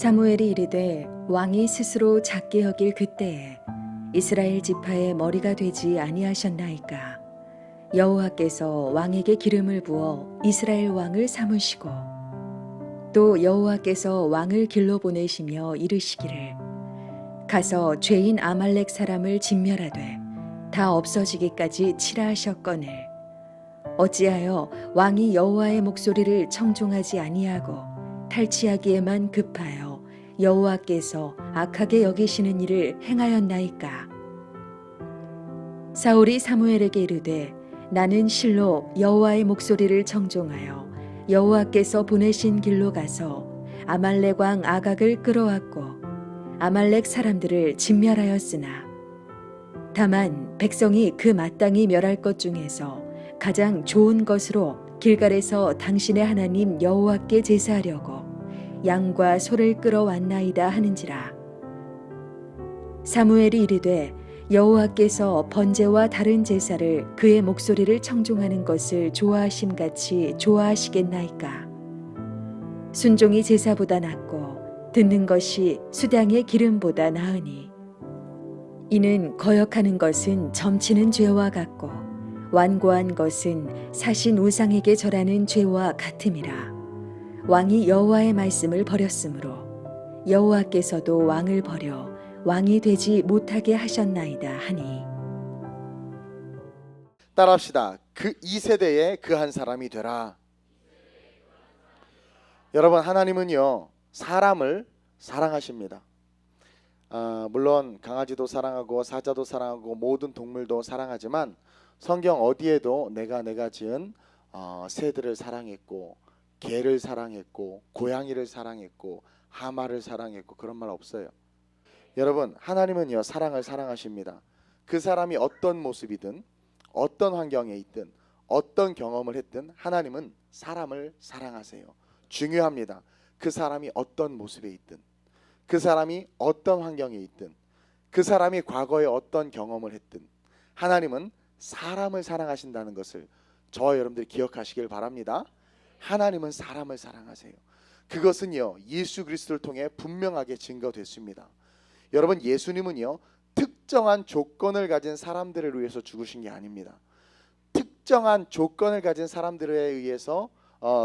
사무엘이 이르되 왕이 스스로 작게 여길 그때에 이스라엘 지파의 머리가 되지 아니하셨나이까. 여호와께서 왕에게 기름을 부어 이스라엘 왕을 삼으시고 또 여호와께서 왕을 길로 보내시며 이르시기를 가서 죄인 아말렉 사람을 진멸하되 다 없어지기까지 치라 하셨거늘 어찌하여 왕이 여호와의 목소리를 청종하지 아니하고 탈취하기에만 급하여 여호와께서 악하게 여기시는 일을 행하였나이까. 사울이 사무엘에게 이르되 나는 실로 여호와의 목소리를 청종하여 여호와께서 보내신 길로 가서 아말렉 왕 아각을 끌어왔고 아말렉 사람들을 진멸하였으나 다만 백성이 그 마땅히 멸할 것 중에서 가장 좋은 것으로 길갈에서 당신의 하나님 여호와께 제사하려고 양과 소를 끌어왔나이다 하는지라. 사무엘이 이르되 여호와께서 번제와 다른 제사를 그의 목소리를 청종하는 것을 좋아하심같이 좋아하시겠나이까. 순종이 제사보다 낫고 듣는 것이 수량의 기름보다 나으니 이는 거역하는 것은 점치는 죄와 같고 완고한 것은 사신 우상에게 절하는 죄와 같음이라. 왕이 여호와의 말씀을 버렸으므로 여호와께서도 왕을 버려 왕이 되지 못하게 하셨나이다 하니. 따라합시다. 그 이 세대에 그 한 사람이 되라. 여러분, 하나님은요 사람을 사랑하십니다. 물론 강아지도 사랑하고 사자도 사랑하고 모든 동물도 사랑하지만 성경 어디에도 내가 지은 새들을 사랑했고 개를 사랑했고 고양이를 사랑했고 하마를 사랑했고 그런 말 없어요. 여러분, 하나님은요 사랑을 사랑하십니다. 그 사람이 어떤 모습이든 어떤 환경에 있든 어떤 경험을 했든 하나님은 사람을 사랑하세요. 중요합니다. 그 사람이 어떤 모습에 있든 그 사람이 어떤 환경에 있든 그 사람이 과거에 어떤 경험을 했든 하나님은 사람을 사랑하신다는 것을 저와 여러분들이 기억하시길 바랍니다. 하나님은 사람을 사랑하세요. 그것은요 예수 그리스도를 통해 분명하게 증거됐습니다. 여러분, 예수님은요 특정한 조건을 가진 사람들을 위해서 죽으신 게 아닙니다. 특정한 조건을 가진 사람들에 의해서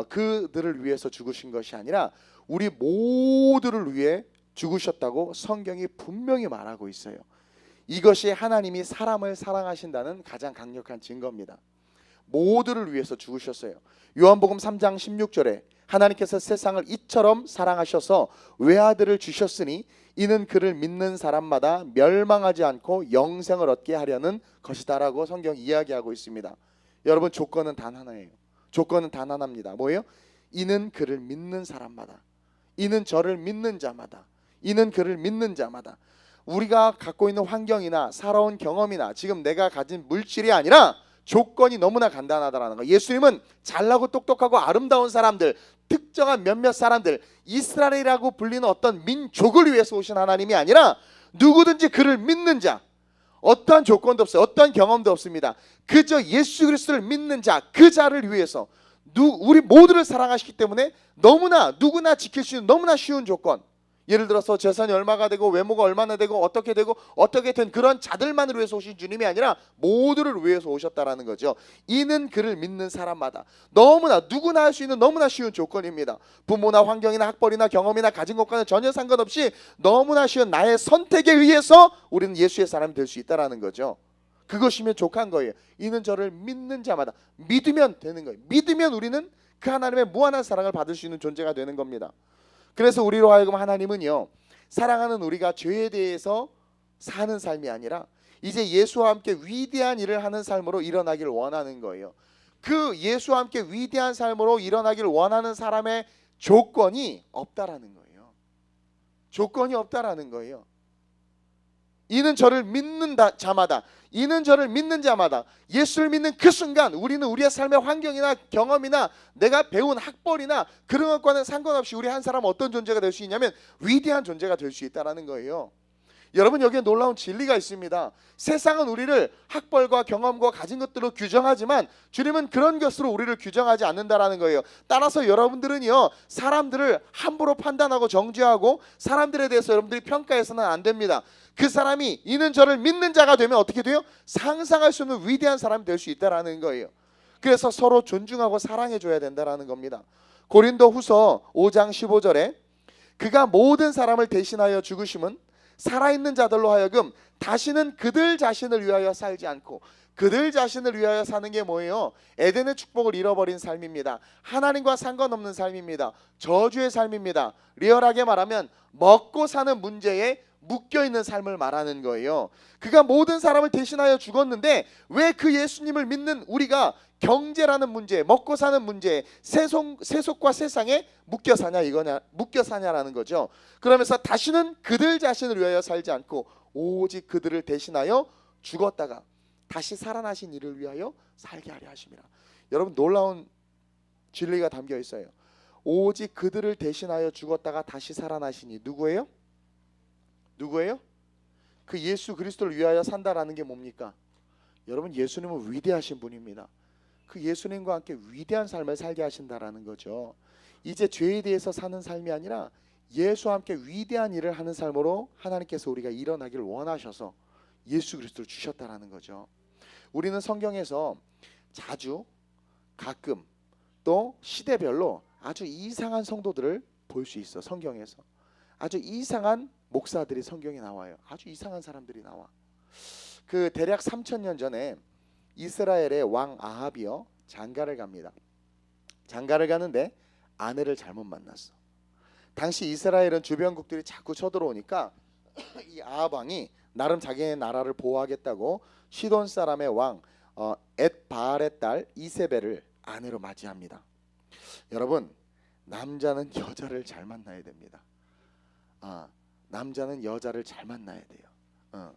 그들을 위해서 죽으신 것이 아니라 우리 모두를 위해 죽으셨다고 성경이 분명히 말하고 있어요. 이것이 하나님이 사람을 사랑하신다는 가장 강력한 증거입니다. 모두를 위해서 죽으셨어요. 요한복음 3장 16절에 하나님께서 세상을 이처럼 사랑하셔서 외아들을 주셨으니 이는 그를 믿는 사람마다 멸망하지 않고 영생을 얻게 하려는 것이다 라고 성경이 이야기하고 있습니다. 여러분, 조건은 단 하나예요. 조건은 단 하나입니다. 뭐예요? 이는 그를 믿는 사람마다, 이는 저를 믿는 자마다, 이는 그를 믿는 자마다. 우리가 갖고 있는 환경이나 살아온 경험이나 지금 내가 가진 물질이 아니라 조건이 너무나 간단하다라는 거. 예수님은 잘나고 똑똑하고 아름다운 사람들, 특정한 몇몇 사람들, 이스라엘이라고 불리는 어떤 민족을 위해서 오신 하나님이 아니라 누구든지 그를 믿는 자, 어떠한 조건도 없어요. 어떠한 경험도 없습니다. 그저 예수 그리스도를 믿는 자, 그 자를 위해서 우리 모두를 사랑하시기 때문에 너무나 누구나 지킬 수 있는 너무나 쉬운 조건, 예를 들어서 재산이 얼마가 되고 외모가 얼마나 되고 어떻게 된 그런 자들만을 위해서 오신 주님이 아니라 모두를 위해서 오셨다라는 거죠. 이는 그를 믿는 사람마다, 너무나 누구나 할 수 있는 너무나 쉬운 조건입니다. 부모나 환경이나 학벌이나 경험이나 가진 것과는 전혀 상관없이 너무나 쉬운 나의 선택에 의해서 우리는 예수의 사람이 될 수 있다라는 거죠. 그것이면 족한 거예요. 이는 저를 믿는 자마다, 믿으면 되는 거예요. 믿으면 우리는 그 하나님의 무한한 사랑을 받을 수 있는 존재가 되는 겁니다. 그래서 우리로 하여금 하나님은요 사랑하는 우리가 죄에 대해서 사는 삶이 아니라 이제 예수와 함께 위대한 일을 하는 삶으로 일어나길 원하는 거예요. 그 예수와 함께 위대한 삶으로 일어나길 원하는 사람의 조건이 없다라는 거예요. 조건이 없다라는 거예요. 이는 저를 믿는 자마다, 이는 저를 믿는 자마다. 예수를 믿는 그 순간 우리는 우리의 삶의 환경이나 경험이나 내가 배운 학벌이나 그런 것과는 상관없이 우리 한 사람은 어떤 존재가 될 수 있냐면 위대한 존재가 될 수 있다는 거예요. 여러분, 여기에 놀라운 진리가 있습니다. 세상은 우리를 학벌과 경험과 가진 것들로 규정하지만 주님은 그런 것으로 우리를 규정하지 않는다라는 거예요. 따라서 여러분들은요, 사람들을 함부로 판단하고 정죄하고 사람들에 대해서 여러분들이 평가해서는 안 됩니다. 그 사람이 이는 저를 믿는 자가 되면 어떻게 돼요? 상상할 수 없는 위대한 사람이 될 수 있다라는 거예요. 그래서 서로 존중하고 사랑해 줘야 된다라는 겁니다. 고린도후서 5장 15절에 그가 모든 사람을 대신하여 죽으심은 살아있는 자들로 하여금 다시는 그들 자신을 위하여 살지 않고, 그들 자신을 위하여 사는 게 뭐예요? 에덴의 축복을 잃어버린 삶입니다. 하나님과 상관없는 삶입니다. 저주의 삶입니다. 리얼하게 말하면 먹고 사는 문제에 묶여있는 삶을 말하는 거예요. 그가 모든 사람을 대신하여 죽었는데 왜 그 예수님을 믿는 우리가 경제라는 문제, 먹고 사는 문제, 세속과 세상에 묶여 사냐라는 거죠. 그러면서 다시는 그들 자신을 위하여 살지 않고 오직 그들을 대신하여 죽었다가 다시 살아나신 이를 위하여 살게 하려 하심이라. 여러분, 놀라운 진리가 담겨 있어요. 오직 그들을 대신하여 죽었다가 다시 살아나시니 누구예요? 누구예요? 그 예수 그리스도를 위하여 산다라는 게 뭡니까? 여러분, 예수님은 위대하신 분입니다. 그 예수님과 함께 위대한 삶을 살게 하신다라는 거죠. 이제 죄에 대해서 사는 삶이 아니라 예수와 함께 위대한 일을 하는 삶으로 하나님께서 우리가 일어나기를 원하셔서 예수 그리스도를 주셨다라는 거죠. 우리는 성경에서 자주 가끔 또 시대별로 아주 이상한 성도들을 볼 수 있어. 성경에서 아주 이상한 목사들이 성경에 나와요. 아주 이상한 사람들이 나와. 그 대략 3000년 전에 이스라엘의 왕 아합이요, 장가를 갑니다. 장가를 가는데 아내를 잘못 만났어. 당시 이스라엘은 주변국들이 자꾸 쳐들어오니까 이 아합 왕이 나름 자기의 나라를 보호하겠다고 시돈 사람의 왕 엣바알의 딸 이세벨을 아내로 맞이합니다. 여러분, 남자는 여자를 잘 만나야 됩니다. 남자는 여자를 잘 만나야 돼요.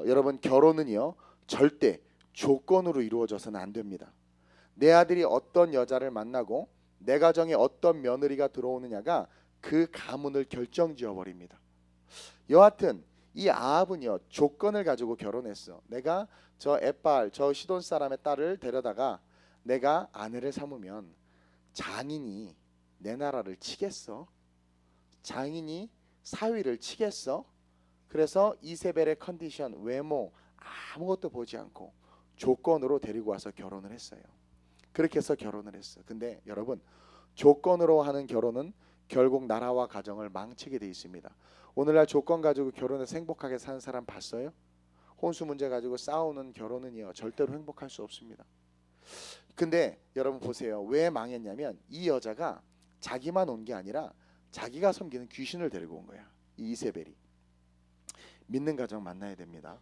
여러분, 결혼은요 절대 조건으로 이루어져서는 안 됩니다. 내 아들이 어떤 여자를 만나고 내 가정에 어떤 며느리가 들어오느냐가 그 가문을 결정지어 버립니다. 여하튼 이 아합은요 조건을 가지고 결혼했어. 내가 저 엣바알, 저 시돈 사람의 딸을 데려다가 내가 아내를 삼으면 장인이 내 나라를 치겠어? 장인이 사위를 치겠어? 그래서 이세벨의 컨디션, 외모 아무것도 보지 않고 조건으로 데리고 와서 결혼을 했어요. 그렇게 해서 결혼을 했어. 근데 여러분, 조건으로 하는 결혼은 결국 나라와 가정을 망치게 돼 있습니다. 오늘날 조건 가지고 결혼해서 행복하게 사는 사람 봤어요? 혼수 문제 가지고 싸우는 결혼은요 절대로 행복할 수 없습니다. 근데 여러분 보세요. 왜 망했냐면 이 여자가 자기만 온 게 아니라 자기가 섬기는 귀신을 데리고 온 거야. 이 이세벨이. 믿는 가정 만나야 됩니다.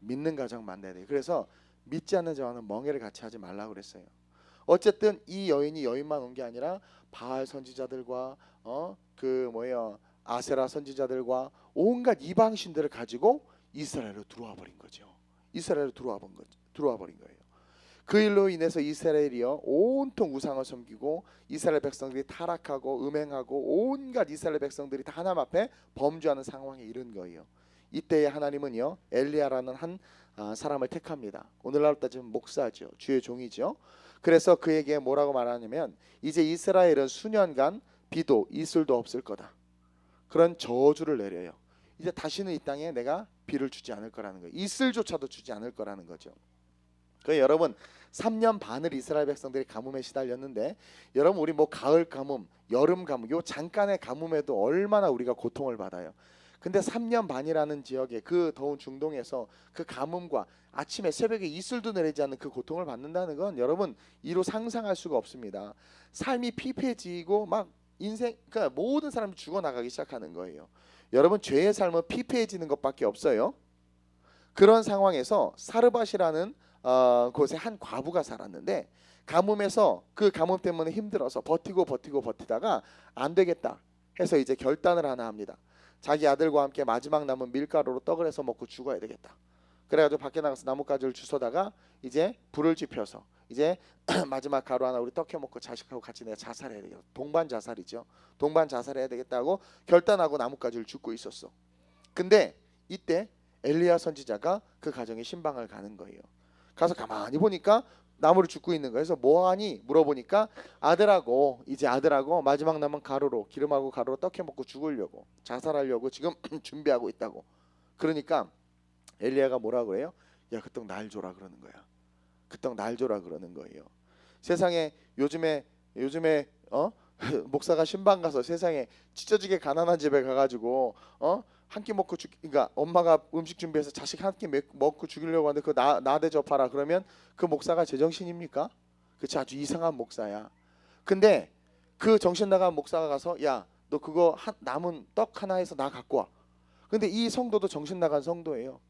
믿는 가정 만나야 돼요. 그래서 믿지 않는 자와는 멍해를 같이 하지 말라고 그랬어요. 어쨌든 이 여인이 여인만 온 게 아니라 바알 선지자들과 아세라 선지자들과 온갖 이방신들을 가지고 이스라엘로 들어와 버린 거죠. 이스라엘로 들어와 버린 거예요. 그 일로 인해서 이스라엘이요 온통 우상을 섬기고 이스라엘 백성들이 타락하고 음행하고 온갖 이스라엘 백성들이 다 하나님 앞에 범죄하는 상황에 이른 거예요. 이때에 하나님은요 엘리야라는 한 사람을 택합니다. 오늘날로 따지면 목사죠. 주의 종이죠. 그래서 그에게 뭐라고 말하냐면 이제 이스라엘은 수년간 비도 이슬도 없을 거다. 그런 저주를 내려요. 이제 다시는 이 땅에 내가 비를 주지 않을 거라는 거예요. 이슬조차도 주지 않을 거라는 거죠. 그 여러분 3년 반을 이스라엘 백성들이 가뭄에 시달렸는데 여러분 우리 뭐 가을 가뭄, 여름 가뭄, 요 잠깐의 가뭄에도 얼마나 우리가 고통을 받아요. 근데 3년 반이라는 지역에 그 더운 중동에서 그 가뭄과 아침에 새벽에 이슬도 내리지 않는 그 고통을 받는다는 건 여러분 이로 상상할 수가 없습니다. 삶이 피폐해지고 막 그러니까 모든 사람이 죽어나가기 시작하는 거예요. 여러분 죄의 삶은 피폐해지는 것밖에 없어요. 그런 상황에서 사르밧이라는 곳에 한 과부가 살았는데 가뭄에서 그 가뭄 때문에 힘들어서 버티다가 안 되겠다 해서 이제 결단을 하나 합니다. 자기 아들과 함께 마지막 남은 밀가루로 떡을 해서 먹고 죽어야 되겠다. 그래가지고 밖에 나가서 나뭇가지를 주워다가 이제 불을 지펴서 이제 마지막 가루 하나 우리 떡 해먹고 자식하고 같이 내가 자살해야 되겠다. 동반 자살이죠. 동반 자살해야 되겠다고 결단하고 나뭇가지를 줍고 있었어. 근데 이때 엘리야 선지자가 그 가정에 신방을 가는 거예요. 가서 가만히 보니까 나무를 줍고 있는 거예요. 그래서 뭐하니 물어보니까 아들하고 마지막 남은 가루로 기름하고 가루로 떡해 먹고 죽으려고 자살하려고 지금 준비하고 있다고. 그러니까 엘리야가 뭐라 그래요? 야, 그 떡 날 줘라 그러는 거야. 그 떡 날 줘라 그러는 거예요. 세상에 요즘에 목사가 신방 가서 세상에 찢어지게 가난한 집에 가가지고 한 끼 먹고 그러니까 엄마가 음식 준비해서 자식 한 끼 먹고 죽이려고 하는데 그거 나 대접하라 그러면 그 목사가 제정신입니까? 그치, 아주 이상한 목사야. 근데 그 정신 나간 목사가 가서 야, 너 그거 남은 떡 하나 해서 나 갖고 와. 근데 이 성도도 정신 나간 성도예요.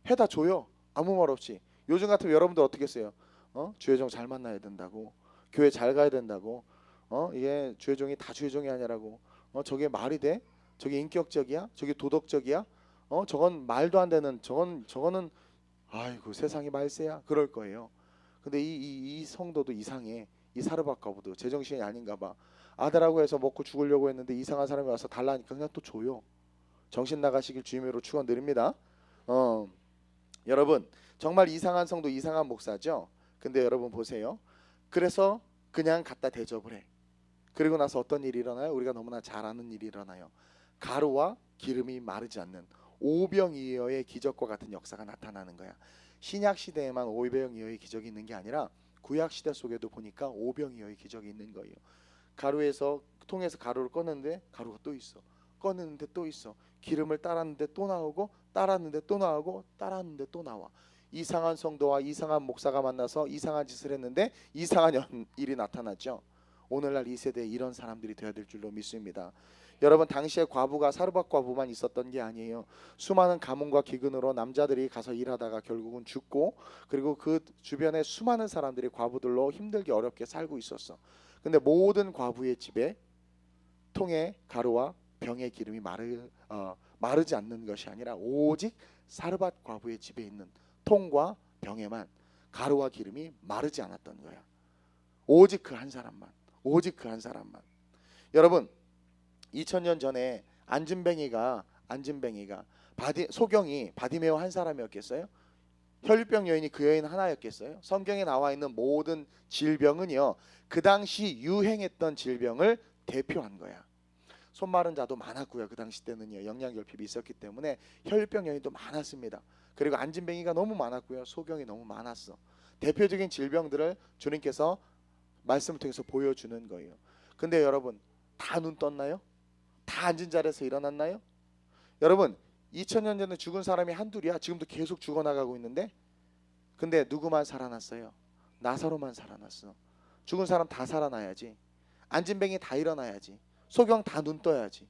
해다 줘요. 아무 말 없이. 요즘 같으면 여러분들 어떻게 했어요? 주의 종 잘 만나야 된다고, 교회 잘 가야 된다고, 이게 주의 종이 다 주의 종이 아니라고, 저게 말이 돼? 저게 인격적이야? 저게 도덕적이야? 저건 말도 안 되는, 저거는 아이고 세상이 말세야 그럴 거예요. 근데 이 성도도 이상해. 이 사르밧과부도 제정신이 아닌가 봐. 아들하고 해서 먹고 죽으려고 했는데 이상한 사람이 와서 달라니까 그냥 또 줘요. 정신 나가시길 주님으로 축원드립니다. 여러분, 정말 이상한 성도, 이상한 목사죠. 근데 여러분 보세요. 그래서 그냥 갖다 대접을 해. 그리고 나서 어떤 일이 일어나요? 우리가 너무나 잘 아는 일이 일어나요. 가루와 기름이 마르지 않는 오병이어의 기적과 같은 역사가 나타나는 거야. 신약 시대에만 오병이어의 기적이 있는 게 아니라 구약 시대 속에도 보니까 오병이어의 기적이 있는 거예요. 가루에서 통에서 가루를 꺼냈는데 가루가 또 있어. 꺼냈는데 또 있어. 기름을 따랐는데 또 나오고, 따랐는데 또 나오고, 따랐는데 또 나와. 이상한 성도와 이상한 목사가 만나서 이상한 짓을 했는데 이상한 일이 나타났죠. 오늘날 이 세대에 이런 사람들이 되어야 될 줄로 믿습니다. 여러분, 당시에 과부가 사르밧 과부만 있었던 게 아니에요. 수많은 가문과 기근으로 남자들이 가서 일하다가 결국은 죽고, 그리고 그 주변에 수많은 사람들이 과부들로 힘들게 어렵게 살고 있었어. 근데 모든 과부의 집에 통에 가루와 병의 기름이 마르지 않는 것이 아니라 오직 사르밧 과부의 집에 있는 통과 병에만 가루와 기름이 마르지 않았던 거야. 오직 그 한 사람만. 오직 그 한 사람만. 여러분, 2000년 전에 안진뱅이가 소경이 바디메오 한 사람이었겠어요? 혈류병 여인이 그 여인 하나였겠어요? 성경에 나와 있는 모든 질병은요, 그 당시 유행했던 질병을 대표한 거야. 손 마른 자도 많았고요. 그 당시 때는요, 영양결핍이 있었기 때문에 혈류병 여인도 많았습니다. 그리고 안진뱅이가 너무 많았고요, 소경이 너무 많았어. 대표적인 질병들을 주님께서 말씀을 통해서 보여주는 거예요. 근데 여러분, 다 눈 떴나요? 다 앉은 자리에서 일어났나요? 여러분, 2000년 전에 죽은 사람이 한둘이야. 지금도 계속 죽어나가고 있는데, 근데 누구만 살아났어요? 나사로만 살아났어. 죽은 사람 다 살아나야지. 안진뱅이 다 일어나야지. 소경 다 눈 떠야지.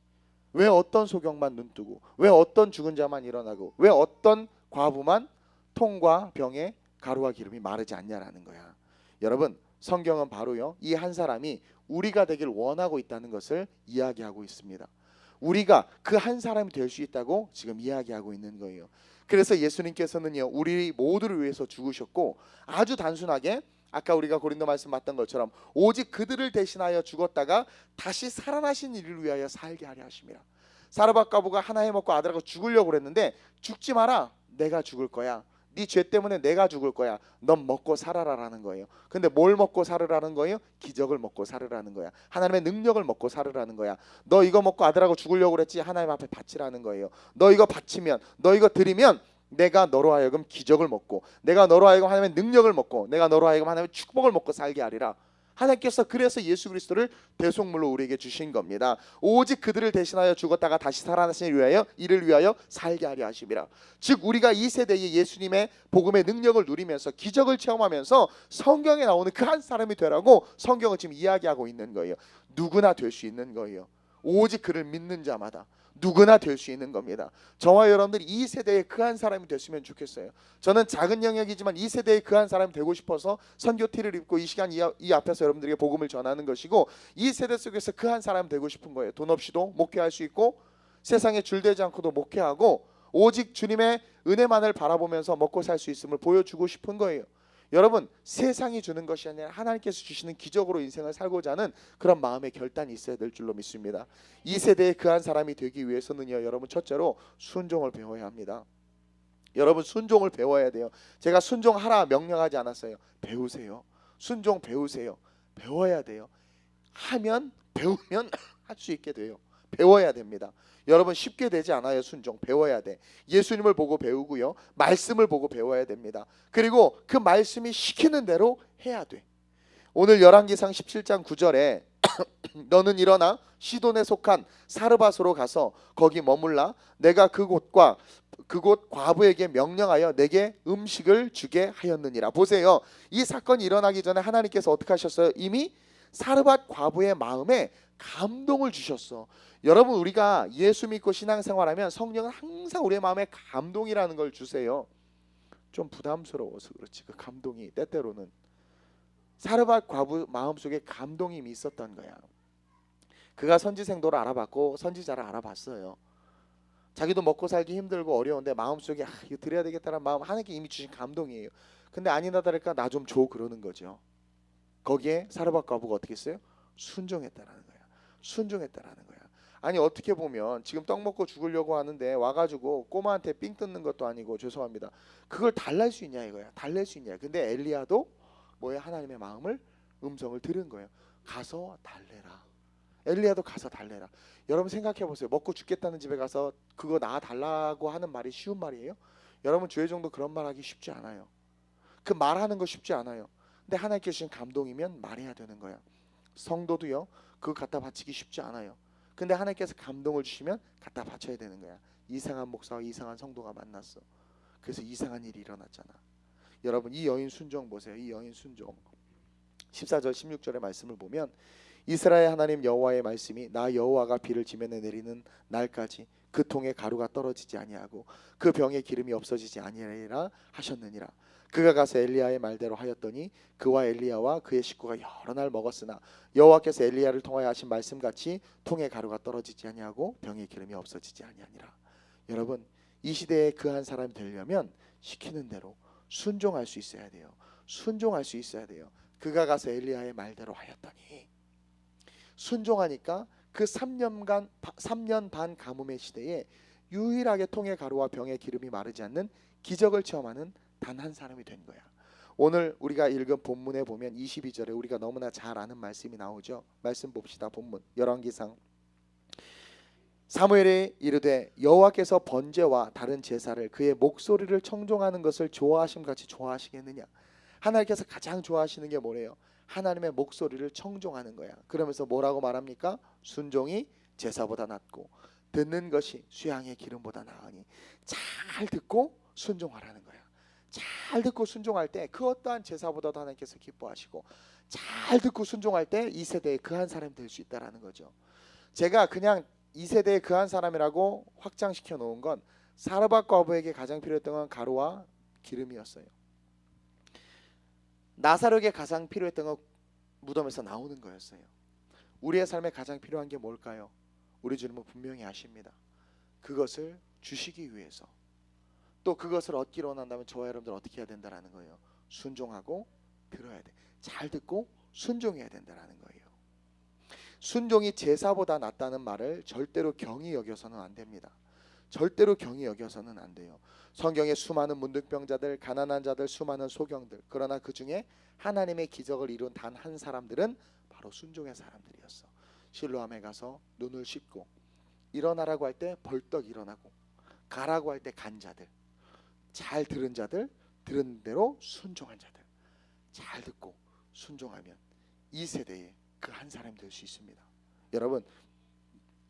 왜 어떤 소경만 눈 뜨고, 왜 어떤 죽은 자만 일어나고, 왜 어떤 과부만 통과 병에 가루와 기름이 마르지 않냐라는 거야. 여러분, 성경은 바로요, 이 한 사람이 우리가 되길 원하고 있다는 것을 이야기하고 있습니다. 우리가 그 한 사람이 될 수 있다고 지금 이야기하고 있는 거예요. 그래서 예수님께서는요, 우리 모두를 위해서 죽으셨고, 아주 단순하게 아까 우리가 고린도 말씀 봤던 것처럼 오직 그들을 대신하여 죽었다가 다시 살아나신 이를 위하여 살게 하려 하심이라. 사르밧 과부가 하나 해먹고 아들하고 죽으려고 그랬는데, 죽지 마라, 내가 죽을 거야. 네 죄 때문에 내가 죽을 거야. 넌 먹고 살아라라는 거예요. 근데 뭘 먹고 살으라는 거예요? 기적을 먹고 살으라는 거야. 하나님의 능력을 먹고 살으라는 거야. 너 이거 먹고 아들하고 죽으려고 그랬지? 하나님 앞에 바치라는 거예요. 너 이거 바치면, 너 이거 드리면 내가 너로 하여금 기적을 먹고, 내가 너로 하여금 하나님의 능력을 먹고, 내가 너로 하여금 하나님의 축복을 먹고 살게 하리라. 하나님께서 그래서 예수 그리스도를 대속물로 우리에게 주신 겁니다. 오직 그들을 대신하여 죽었다가 다시 살아나신 이를 위하여 살게 하려 하심이라. 즉, 우리가 이 세대에 예수님의 복음의 능력을 누리면서 기적을 체험하면서 성경에 나오는 그 한 사람이 되라고 성경은 지금 이야기하고 있는 거예요. 누구나 될 수 있는 거예요. 오직 그를 믿는 자마다 누구나 될 수 있는 겁니다. 저와 여러분들이 이 세대의 그 한 사람이 됐으면 좋겠어요. 저는 작은 영역이지만 이 세대의 그 한 사람이 되고 싶어서 선교 티를 입고 이 시간 이 앞에서 여러분들에게 복음을 전하는 것이고, 이 세대 속에서 그 한 사람이 되고 싶은 거예요. 돈 없이도 목회할 수 있고, 세상에 줄되지 않고도 목회하고, 오직 주님의 은혜만을 바라보면서 먹고 살 수 있음을 보여주고 싶은 거예요. 여러분, 세상이 주는 것이 아니라 하나님께서 주시는 기적으로 인생을 살고자 하는 그런 마음의 결단이 있어야 될 줄로 믿습니다. 이 세대에 그한 사람이 되기 위해서는요, 여러분 첫째로 순종을 배워야 합니다. 여러분, 순종을 배워야 돼요. 제가 순종하라 명령하지 않았어요. 배우세요. 순종 배우세요. 배워야 돼요. 하면 배우면 할 수 있게 돼요. 배워야 됩니다. 여러분, 쉽게 되지 않아요. 순종 배워야 돼. 예수님을 보고 배우고요, 말씀을 보고 배워야 됩니다. 그리고 그 말씀이 시키는 대로 해야 돼. 오늘 열왕기상 17장 9절에 너는 일어나 시돈에 속한 사르밧으로 가서 거기 머물라. 내가 그곳 과부에게 명령하여 내게 음식을 주게 하였느니라. 보세요. 이 사건이 일어나기 전에 하나님께서 어떻게 하셨어요? 이미 사르밧 과부의 마음에 감동을 주셨어. 여러분, 우리가 예수 믿고 신앙생활하면 성령은 항상 우리의 마음에 감동이라는 걸 주세요. 좀 부담스러워서 그렇지, 그 감동이 때때로는 사르밧 과부 마음속에 감동이 이미 있었던 거야. 그가 선지생도를 알아봤고 선지자를 알아봤어요. 자기도 먹고 살기 힘들고 어려운데 마음속에 이거 드려야 되겠다는 마음, 하나님께 이미 주신 감동이에요. 근데 아니나 다를까 나 좀 줘 그러는 거죠. 거기에 사르밧 과부가 어떻게 했어요? 순종했다라는 거야. 순종했다라는 거야. 아니, 어떻게 보면 지금 떡 먹고 죽으려고 하는데 와가지고 꼬마한테 삥 뜯는 것도 아니고, 죄송합니다, 그걸 달랠 수 있냐 이거야. 달랠 수 있냐. 근데 엘리야도 뭐야? 하나님의 마음을, 음성을 들은 거예요. 가서 달래라. 엘리야도 가서 달래라. 여러분 생각해 보세요. 먹고 죽겠다는 집에 가서 그거 나 달라고 하는 말이 쉬운 말이에요? 여러분, 주의 종도 그런 말하기 쉽지 않아요. 그 말하는 거 쉽지 않아요. 근데 하나님께 주신 감동이면 말해야 되는 거야. 성도도요, 그거 갖다 바치기 쉽지 않아요. 근데 하나님께서 감동을 주시면 갖다 바쳐야 되는 거야. 이상한 목사와 이상한 성도가 만났어. 그래서 이상한 일이 일어났잖아. 여러분, 이 여인 순종 보세요. 이 여인 순종. 14절 16절의 말씀을 보면 이스라엘 하나님 여호와의 말씀이 나 여호와가 비를 지면에 내리는 날까지 그 통에 가루가 떨어지지 아니하고 그 병에 기름이 없어지지 아니하리라 하셨느니라. 그가 가서 엘리야의 말대로 하였더니 그와 엘리야와 그의 식구가 여러 날 먹었으나 여호와께서 엘리야를 통하여 하신 말씀같이 통에 가루가 떨어지지 아니하고 병에 기름이 없어지지 아니하니라. 여러분, 이 시대에 그 한 사람이 되려면 시키는 대로 순종할 수 있어야 돼요. 순종할 수 있어야 돼요. 그가 가서 엘리야의 말대로 하였더니, 순종하니까 그 3년 반 가뭄의 시대에 유일하게 통의 가루와 병의 기름이 마르지 않는 기적을 체험하는 단 한 사람이 된 거야. 오늘 우리가 읽은 본문에 보면 22절에 우리가 너무나 잘 아는 말씀이 나오죠. 말씀 봅시다. 본문 열왕기상. 사무엘이 이르되 여호와께서 번제와 다른 제사를 그의 목소리를 청종하는 것을 좋아하심 같이 좋아하시겠느냐. 하나님께서 가장 좋아하시는 게 뭐래요? 하나님의 목소리를 청종하는 거야. 그러면서 뭐라고 말합니까? 순종이 제사보다 낫고 듣는 것이 수양의 기름보다 나으니. 잘 듣고 순종하라는 거야. 잘 듣고 순종할 때 그 어떠한 제사보다도 하나님께서 기뻐하시고, 잘 듣고 순종할 때 이 세대에 그 한 사람이 될 수 있다라는 거죠. 제가 그냥 이 세대에 그 한 사람이라고 확장시켜 놓은 건 사르밧 과부에게 가장 필요했던 건 가루와 기름이었어요. 나사로에게 가장 필요했던 건 무덤에서 나오는 거였어요. 우리의 삶에 가장 필요한 게 뭘까요? 우리 주님은 분명히 아십니다. 그것을 주시기 위해서, 또 그것을 얻기로 원한다면 저와 여러분들 어떻게 해야 된다라는 거예요. 순종하고 들어야 돼. 잘 듣고 순종해야 된다라는 거예요. 순종이 제사보다 낫다는 말을 절대로 경히 여겨서는 안 됩니다. 절대로 경히 여겨서는 안 돼요. 성경에 수많은 문득병자들, 가난한 자들, 수많은 소경들, 그러나 그 중에 하나님의 기적을 이룬 단 한 사람들은 바로 순종의 사람들이었어. 실로암에 가서 눈을 씻고 일어나라고 할 때 벌떡 일어나고, 가라고 할 때 간 자들, 잘 들은 자들, 들은 대로 순종한 자들. 잘 듣고 순종하면 이 세대에 그 한 사람이 될 수 있습니다. 여러분,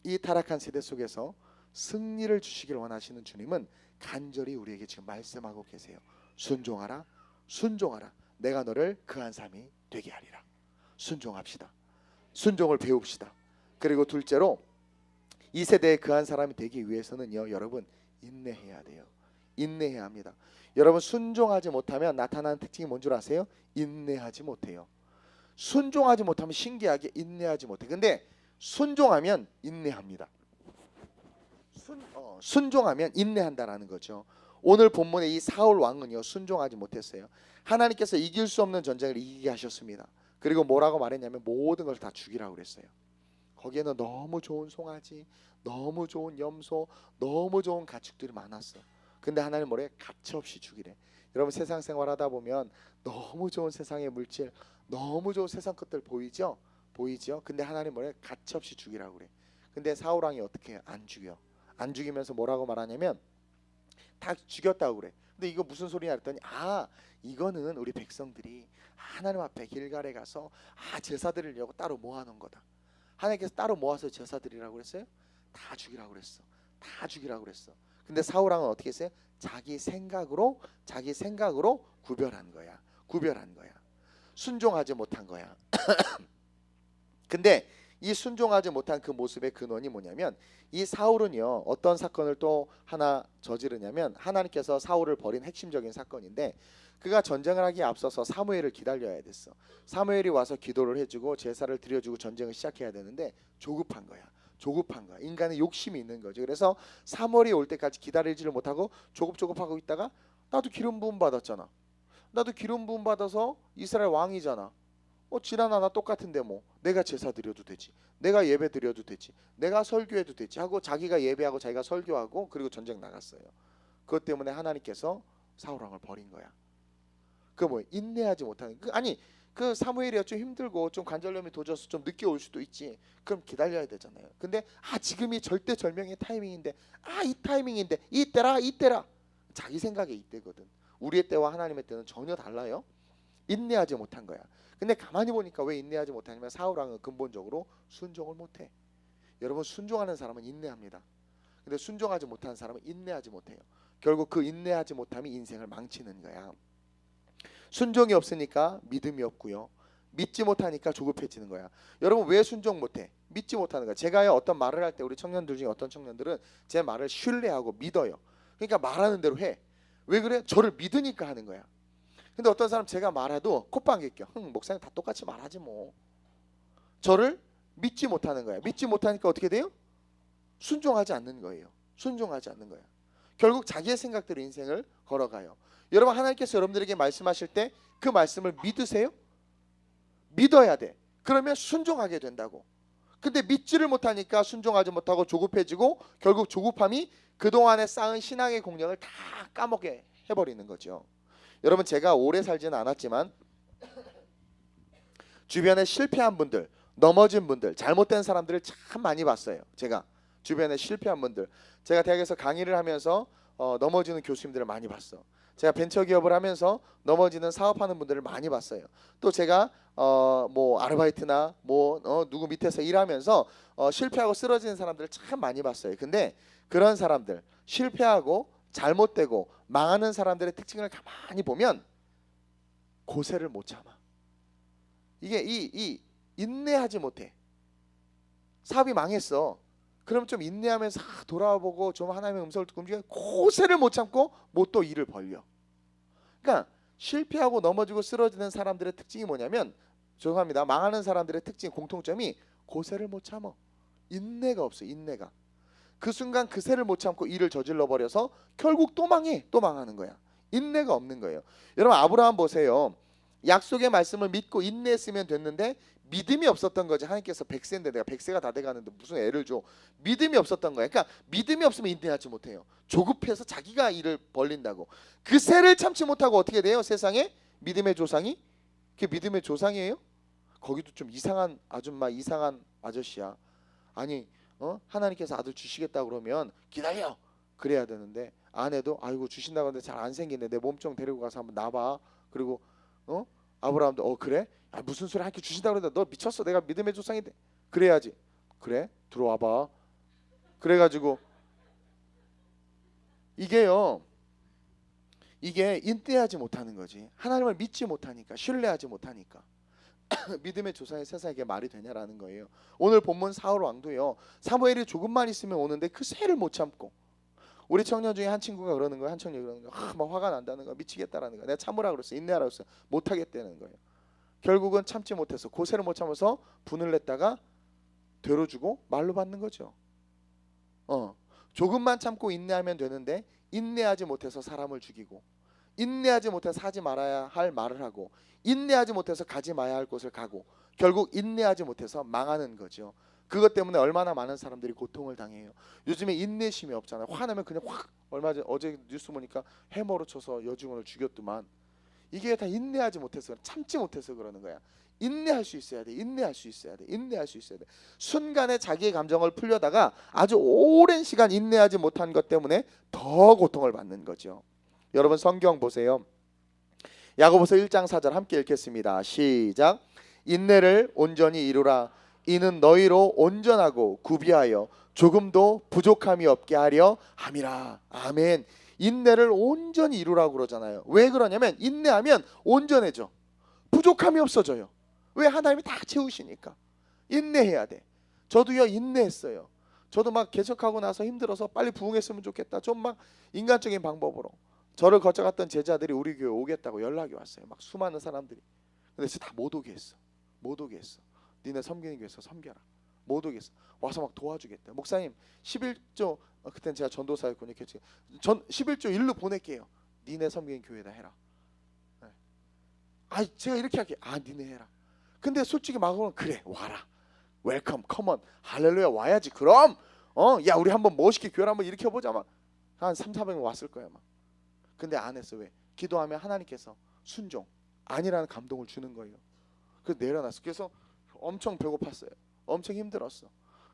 이 타락한 세대 속에서 승리를 주시길 원하시는 주님은 간절히 우리에게 지금 말씀하고 계세요. 순종하라, 순종하라. 내가 너를 그 한 사람이 되게 하리라. 순종합시다. 순종을 배웁시다. 그리고 둘째로 이 세대에 그 한 사람이 되기 위해서는요, 여러분 인내해야 돼요. 인내해야 합니다. 여러분, 순종하지 못하면 나타나는 특징이 뭔 줄 아세요? 인내하지 못해요. 순종하지 못하면 신기하게 인내하지 못해. 근데 순종하면 인내합니다. 순종하면 인내한다라는 거죠. 오늘 본문의 이 사울 왕은요 순종하지 못했어요. 하나님께서 이길 수 없는 전쟁을 이기게 하셨습니다. 그리고 뭐라고 말했냐면 모든 걸 다 죽이라고 그랬어요. 거기에는 너무 좋은 송아지, 너무 좋은 염소, 너무 좋은 가축들이 많았어. 근데 하나님 뭐래? 가차없이 죽이래. 여러분 세상 생활하다 보면 너무 좋은 세상의 물질, 너무 좋은 세상 것들 보이죠? 보이죠? 근데 하나님 뭐래? 가차없이 죽이라고 그래. 근데 사울 왕이 어떻게 해요? 안 죽여. 안 죽이면서 뭐라고 말하냐면 다 죽였다고 그래. 근데 이거 무슨 소리냐 했더니 이거는 우리 백성들이 하나님 앞에 길갈에 가서 제사 드리려고 따로 모아놓은 거다. 하나님께서 따로 모아서 제사 드리라고 그랬어요? 다 죽이라고 그랬어. 다 죽이라고 그랬어. 근데 사울 왕은 어떻게 했어요? 자기 생각으로 구별한 거야. 구별한 거야. 순종하지 못한 거야. 근데 이 순종하지 못한 그 모습의 근원이 뭐냐면 이 사울은요 어떤 사건을 또 하나 저지르냐면 하나님께서 사울을 버린 핵심적인 사건인데 그가 전쟁을 하기에 앞서서 사무엘을 기다려야 됐어. 사무엘이 와서 기도를 해주고 제사를 드려주고 전쟁을 시작해야 되는데 조급한 거야. 조급한 거야. 인간의 욕심이 있는 거죠. 그래서 사무엘이 올 때까지 기다리지를 못하고 조급조급하고 있다가 나도 기름 부음 받았잖아. 나도 기름 부음 받아서 이스라엘 왕이잖아. 지난 하나 똑같은데 뭐 내가 제사 드려도 되지, 내가 예배 드려도 되지, 내가 설교해도 되지 하고 자기가 예배하고 자기가 설교하고 그리고 전쟁 나갔어요. 그것 때문에 하나님께서 사울 왕을 버린 거야. 그 뭐 인내하지 못하는 그 사무엘이야 좀 힘들고 좀 관절염이 도져서 좀 늦게 올 수도 있지. 그럼 기다려야 되잖아요. 근데 지금이 절대절명의 타이밍인데 이 타이밍인데 이때라 자기 생각에 이때거든. 우리의 때와 하나님의 때는 전혀 달라요. 인내하지 못한 거야. 근데 가만히 보니까 왜 인내하지 못하냐면 사울 왕은 근본적으로 순종을 못해. 여러분 순종하는 사람은 인내합니다. 근데 순종하지 못하는 사람은 인내하지 못해요. 결국 그 인내하지 못함이 인생을 망치는 거야. 순종이 없으니까 믿음이 없고요. 믿지 못하니까 조급해지는 거야. 여러분 왜 순종 못해? 믿지 못하는 거야. 제가요 어떤 말을 할 때 우리 청년들 중에 어떤 청년들은 제 말을 신뢰하고 믿어요. 그러니까 말하는 대로 해. 왜 그래? 저를 믿으니까 하는 거야. 근데 어떤 사람 제가 말해도 콧방귀 껴. 목사님 다 똑같이 말하지 뭐. 저를 믿지 못하는 거야. 믿지 못하니까 어떻게 돼요? 순종하지 않는 거예요. 순종하지 않는 거야. 결국 자기의 생각대로 인생을 걸어가요. 여러분 하나님께서 여러분들에게 말씀하실 때 그 말씀을 믿으세요? 믿어야 돼. 그러면 순종하게 된다고. 근데 믿지를 못하니까 순종하지 못하고 조급해지고 결국 조급함이 그동안에 쌓은 신앙의 공력을 다 까먹게 해버리는 거죠. 여러분 제가 오래 살지는 않았지만 주변에 실패한 분들, 넘어진 분들, 잘못된 사람들을 참 많이 봤어요. 제가 주변에 실패한 분들, 제가 대학에서 강의를 하면서 넘어지는 교수님들을 많이 봤어. 제가 벤처기업을 하면서 넘어지는 사업하는 분들을 많이 봤어요. 또 제가 뭐 아르바이트나 누구 밑에서 일하면서 실패하고 쓰러지는 사람들을 참 많이 봤어요. 근데 그런 사람들, 실패하고 잘못되고 망하는 사람들의 특징을 가만히 보면 고세를 못 참아. 이게 이 인내하지 못해. 사업이 망했어. 그럼 좀 인내하면서 돌아보고 좀 하나님의 음성을 듣고 움직이면 고세를 못 참고 못 또 일을 벌려. 그러니까 실패하고 넘어지고 쓰러지는 사람들의 특징이 뭐냐면 죄송합니다. 망하는 사람들의 특징 공통점이 고세를 못 참어. 인내가 없어. 인내가. 그 순간 그 세를 못 참고 일을 저질러 버려서 결국 또 망해. 또 망하는 거야. 인내가 없는 거예요. 여러분 아브라함 보세요. 약속의 말씀을 믿고 인내했으면 됐는데 믿음이 없었던 거지. 하나님께서 100세인데 내가 100세가 다 돼가는데 무슨 애를 줘. 믿음이 없었던 거야. 그러니까 믿음이 없으면 인내하지 못해요. 조급해서 자기가 일을 벌린다고. 그 세를 참지 못하고 어떻게 돼요? 세상에 믿음의 조상이? 그게 믿음의 조상이에요? 거기도 좀 이상한 아줌마, 이상한 아저씨야. 아니 하나님께서 아들 주시겠다 그러면 기다려. 그래야 되는데 아내도 아이고 주신다고 하는데 잘 안 생기네. 내 몸종 데리고 가서 한번 놔봐. 그리고 아브라함도 그래? 무슨 소리 하나님께 주신다고 그러는데 너 미쳤어. 내가 믿음의 조상인데. 그래야지. 그래? 들어와봐. 그래가지고 이게요. 이게 인내하지 못하는 거지. 하나님을 믿지 못하니까, 신뢰하지 못하니까. 믿음의 조상의 세상에게 말이 되냐라는 거예요. 오늘 본문 사울 왕도요. 사무엘이 조금만 있으면 오는데 그 세를 못 참고. 우리 청년 중에 한 친구가 그러는 거야. 한 청년이 그러는 거야. 막 화가 난다는 거야. 미치겠다라는 거야. 내가 참으라 그랬어. 인내하라 그랬어. 못 하겠다는 거예요. 결국은 참지 못해서 고세를 못 참아서 분을 냈다가 되로 주고 말로 받는 거죠. 조금만 참고 인내하면 되는데 인내하지 못해서 사람을 죽이고, 인내하지 못해서 하지 말아야 할 말을 하고, 인내하지 못해서 가지 마야 할 곳을 가고, 결국 인내하지 못해서 망하는 거죠. 그것 때문에 얼마나 많은 사람들이 고통을 당해요. 요즘에 인내심이 없잖아요. 화나면 그냥 확, 얼마 전 어제 뉴스 보니까 해머로 쳐서 여직원을 죽였더만. 이게 다 인내하지 못해서, 참지 못해서 그러는 거야. 인내할 수 있어야 돼. 인내할 수 있어야 돼. 인내할 수 있어야 돼. 순간에 자기의 감정을 풀려다가 아주 오랜 시간 인내하지 못한 것 때문에 더 고통을 받는 거죠. 여러분 성경 보세요. 야고보서 1장 4절 함께 읽겠습니다. 시작. 인내를 온전히 이루라. 이는 너희로 온전하고 구비하여 조금도 부족함이 없게 하려 함이라. 아멘. 인내를 온전히 이루라고 그러잖아요. 왜 그러냐면 인내하면 온전해져. 부족함이 없어져요. 왜? 하나님이 다 채우시니까. 인내해야 돼. 저도요 인내했어요. 저도 막 개척하고 나서 힘들어서 빨리 부흥했으면 좋겠다. 좀 막 인간적인 방법으로 저를 거쳐갔던 제자들이 우리 교회 오겠다고 연락이 왔어요. 막 수많은 사람들이. 근데 진짜 다 못 오게 했어. 못 오게 했어. 니네 섬기는 교회에서 섬겨라. 못 오게 했어. 와서 막 도와주겠다. 목사님 11조 그때는 제가 전도사였군요. 전 11조 일로 보낼게요. 니네 섬기는 교회다 해라. 네. 아 제가 이렇게 할게. 아 니네 해라. 근데 솔직히 막으면 그래 와라. 웰컴 컴온 할렐루야 와야지. 그럼 야 우리 한번 멋있게 교회를 한번 일으켜보자. 막 한 3,400명 왔을 거야 막. 근데 안 했어. 왜? 기도하면 하나님께서 순종 아니라는 감동을 주는 거예요. 그래서 내려놨어. 그래서 엄청 배고팠어요. 엄청 힘들었어.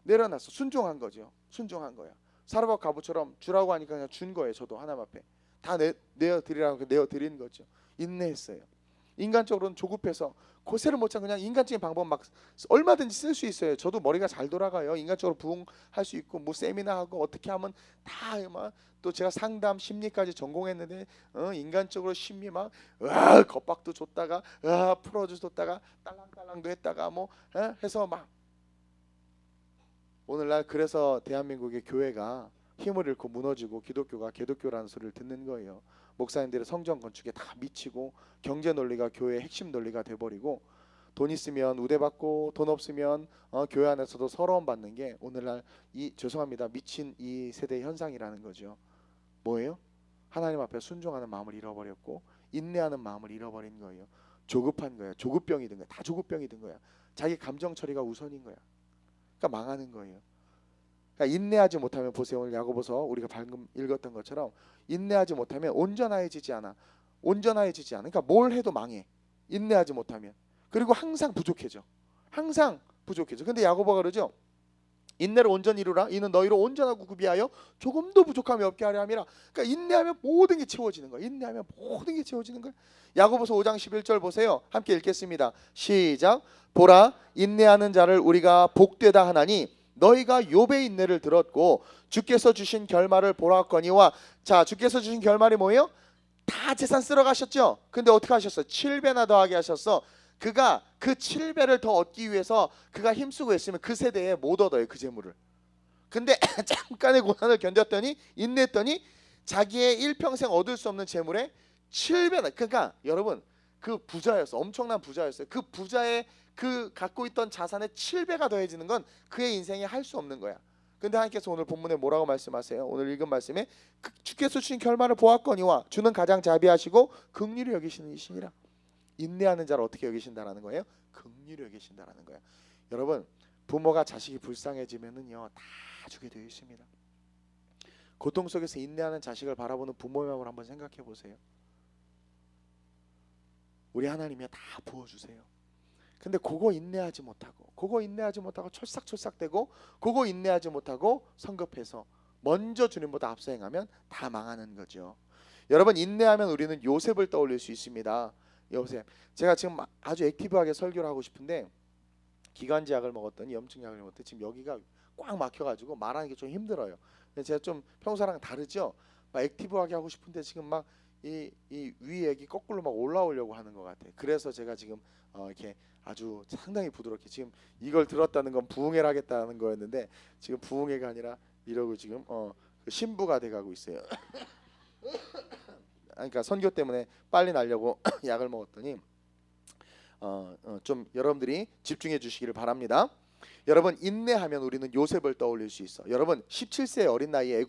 내려놨어. 순종한 거죠. 순종한 거야. 사르밧 가부처럼 주라고 하니까 그냥 준 거예요. 저도 하나님 앞에 다 내어드리라고 내어드린 거죠. 인내했어요. 인간적으로는 조급해서 고세를 못 참고 그냥 인간적인 방법 막 얼마든지 쓸 수 있어요. 저도 머리가 잘 돌아가요. 인간적으로 부흥할 수 있고 뭐 세미나하고 어떻게 하면 다 막 또 제가 상담 심리까지 전공했는데 인간적으로 심리 막 겁박도 줬다가 풀어줬다가 딸랑딸랑도 했다가 뭐 해서 막 오늘날 그래서 대한민국의 교회가 힘을 잃고 무너지고 기독교가 개독교라는 소리를 듣는 거예요. 목사님들의 성전 건축에 다 미치고 경제 논리가 교회의 핵심 논리가 돼버리고 돈 있으면 우대받고 돈 없으면 교회 안에서도 서러움 받는 게 오늘날 이 죄송합니다 미친 이 세대의 현상이라는 거죠. 뭐예요? 하나님 앞에 순종하는 마음을 잃어버렸고 인내하는 마음을 잃어버린 거예요. 조급한 거야. 조급병이 든 거야. 다 조급병이 든 거야. 자기 감정 처리가 우선인 거야. 그러니까 망하는 거예요. 그러니까 인내하지 못하면 보세요. 오늘 야고보서 우리가 방금 읽었던 것처럼 인내하지 못하면 온전해지지 않아. 온전해지지 않아. 그러니까 뭘 해도 망해. 인내하지 못하면. 그리고 항상 부족해져. 항상 부족해져. 근데 야고보가 그러죠. 인내를 온전히 이루라. 이는 너희로 온전하고 구비하여 조금도 부족함이 없게 하려 함이라. 그러니까 인내하면 모든 게 채워지는 거야. 인내하면 모든 게 채워지는 거야. 야고보서 5장 11절 보세요. 함께 읽겠습니다. 시작. 보라 인내하는 자를 우리가 복되다 하나니 너희가 욥의 인내를 들었고 주께서 주신 결말을 보았거니와. 자 주께서 주신 결말이 뭐예요? 다 재산 쓸어 가셨죠. 근데 어떻게 하셨어? 7배나 더하게 하셨어. 그가 그 7배를 더 얻기 위해서 그가 힘쓰고 했으면 그 세대에 못 얻어요 그 재물을. 근데 잠깐의 고난을 견뎠더니 인내했더니 자기의 일평생 얻을 수 없는 재물에 7배나. 그러니까 여러분 그 부자였어. 엄청난 부자였어요. 그 부자의 그 갖고 있던 자산의 7배가 더해지는 건 그의 인생에 할 수 없는 거야. 근데 하나님께서 오늘 본문에 뭐라고 말씀하세요? 오늘 읽은 말씀에 주께서 주신 결말을 보았거니와 주는 가장 자비하시고 긍휼히 여기시는 이시니라. 인내하는 자를 어떻게 여기신다라는 거예요? 긍휼히 여기신다라는 거예요. 여러분 부모가 자식이 불쌍해지면은요 다 주게 되어 있습니다. 고통 속에서 인내하는 자식을 바라보는 부모의 마음을 한번 생각해 보세요. 우리 하나님이 다 부어주세요. 근데 그거 인내하지 못하고 철싹철싹대고 그거 인내하지 못하고 성급해서 먼저 주님보다 앞서 행하면 다 망하는 거죠. 여러분 인내하면 우리는 요셉을 떠올릴 수 있습니다. 요셉. 제가 지금 아주 액티브하게 설교를 하고 싶은데 기관지 약을 먹었더니 염증 약을 먹었더니 지금 여기가 꽉 막혀가지고 말하는 게 좀 힘들어요. 근데 제가 좀 평소랑 다르죠. 막 액티브하게 하고 싶은데 지금 막 이 위액이 거꾸로 막 올라오려고 하는 것 같아요. 그래서 제가 지금 이렇게 아주 상당히 부드럽게 지금 이걸 들었다는 건 부흥회를 하겠다는 거였는데 지금 부흥회가 아니라 이러고 지금 신부가 돼가고 있어요. 그러니까 선교 때문에 빨리 나려고 약을 먹었더니 좀 여러분들이 집중해 주시기를 바랍니다. 여러분 인내하면 우리는 요셉을 떠올릴 수 있어. 여러분 17세 어린 나이에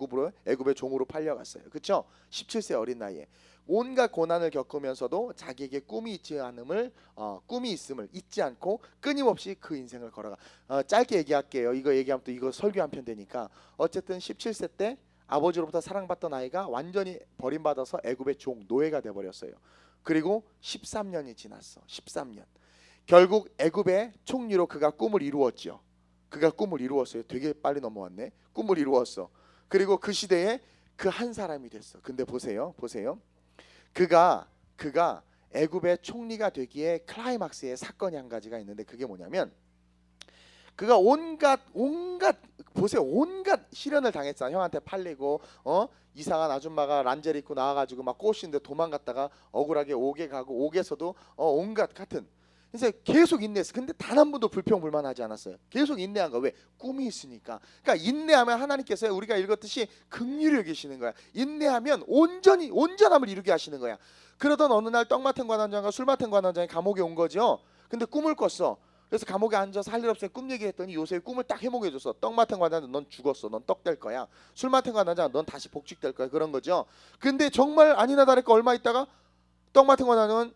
애굽의 종으로 팔려갔어요. 그렇죠? 17세 어린 나이에 온갖 고난을 겪으면서도 자기에게 꿈이 있음을 잊지 않고 끊임없이 그 인생을 걸어가. 짧게 얘기할게요. 이거 얘기하면 또 이거 설교 한 편 되니까. 어쨌든 17세 때 아버지로부터 사랑받던 아이가 완전히 버림받아서 애굽의 종 노예가 돼 버렸어요. 그리고 13년이 지났어. 13년. 결국 애굽의 총리로 그가 꿈을 이루었죠. 그가 꿈을 이루었어요. 되게 빨리 넘어왔네. 꿈을 이루었어. 그리고 그 시대에 그 한 사람이 됐어. 근데 보세요. 그가 애굽의 총리가 되기에 클라이막스의 사건이 한 가지가 있는데 그게 뭐냐면 그가 온갖 보세요. 온갖 시련을 당했잖아. 형한테 팔리고 이상한 아줌마가 란제를 입고 나와가지고 막 꼬시는데 도망갔다가 억울하게 옥에 가고 옥에서도 온갖 같은 그래서 계속 인내했어. 근데 단 한 번도 불평불만하지 않았어요. 계속 인내한 거야. 왜? 꿈이 있으니까. 그러니까 인내하면 하나님께서 우리가 읽었듯이 긍휼히 여기시는 거야. 인내하면 온전함을 이루게 하시는 거야. 그러던 어느 날 떡 맡은 관원장과 술 맡은 관원장이 감옥에 온 거죠. 근데 꿈을 꿨어. 그래서 감옥에 앉아서 할 일 없으니 꿈 얘기했더니 요셉이 꿈을 딱 해몽해줬어. 떡 맡은 관원장 넌 죽었어. 넌 떡 될 거야. 술 맡은 관원장 넌 다시 복직될 거야. 그런 거죠. 근데 정말 아니나 다를까 얼마 있다가 떡 맡은 관원장은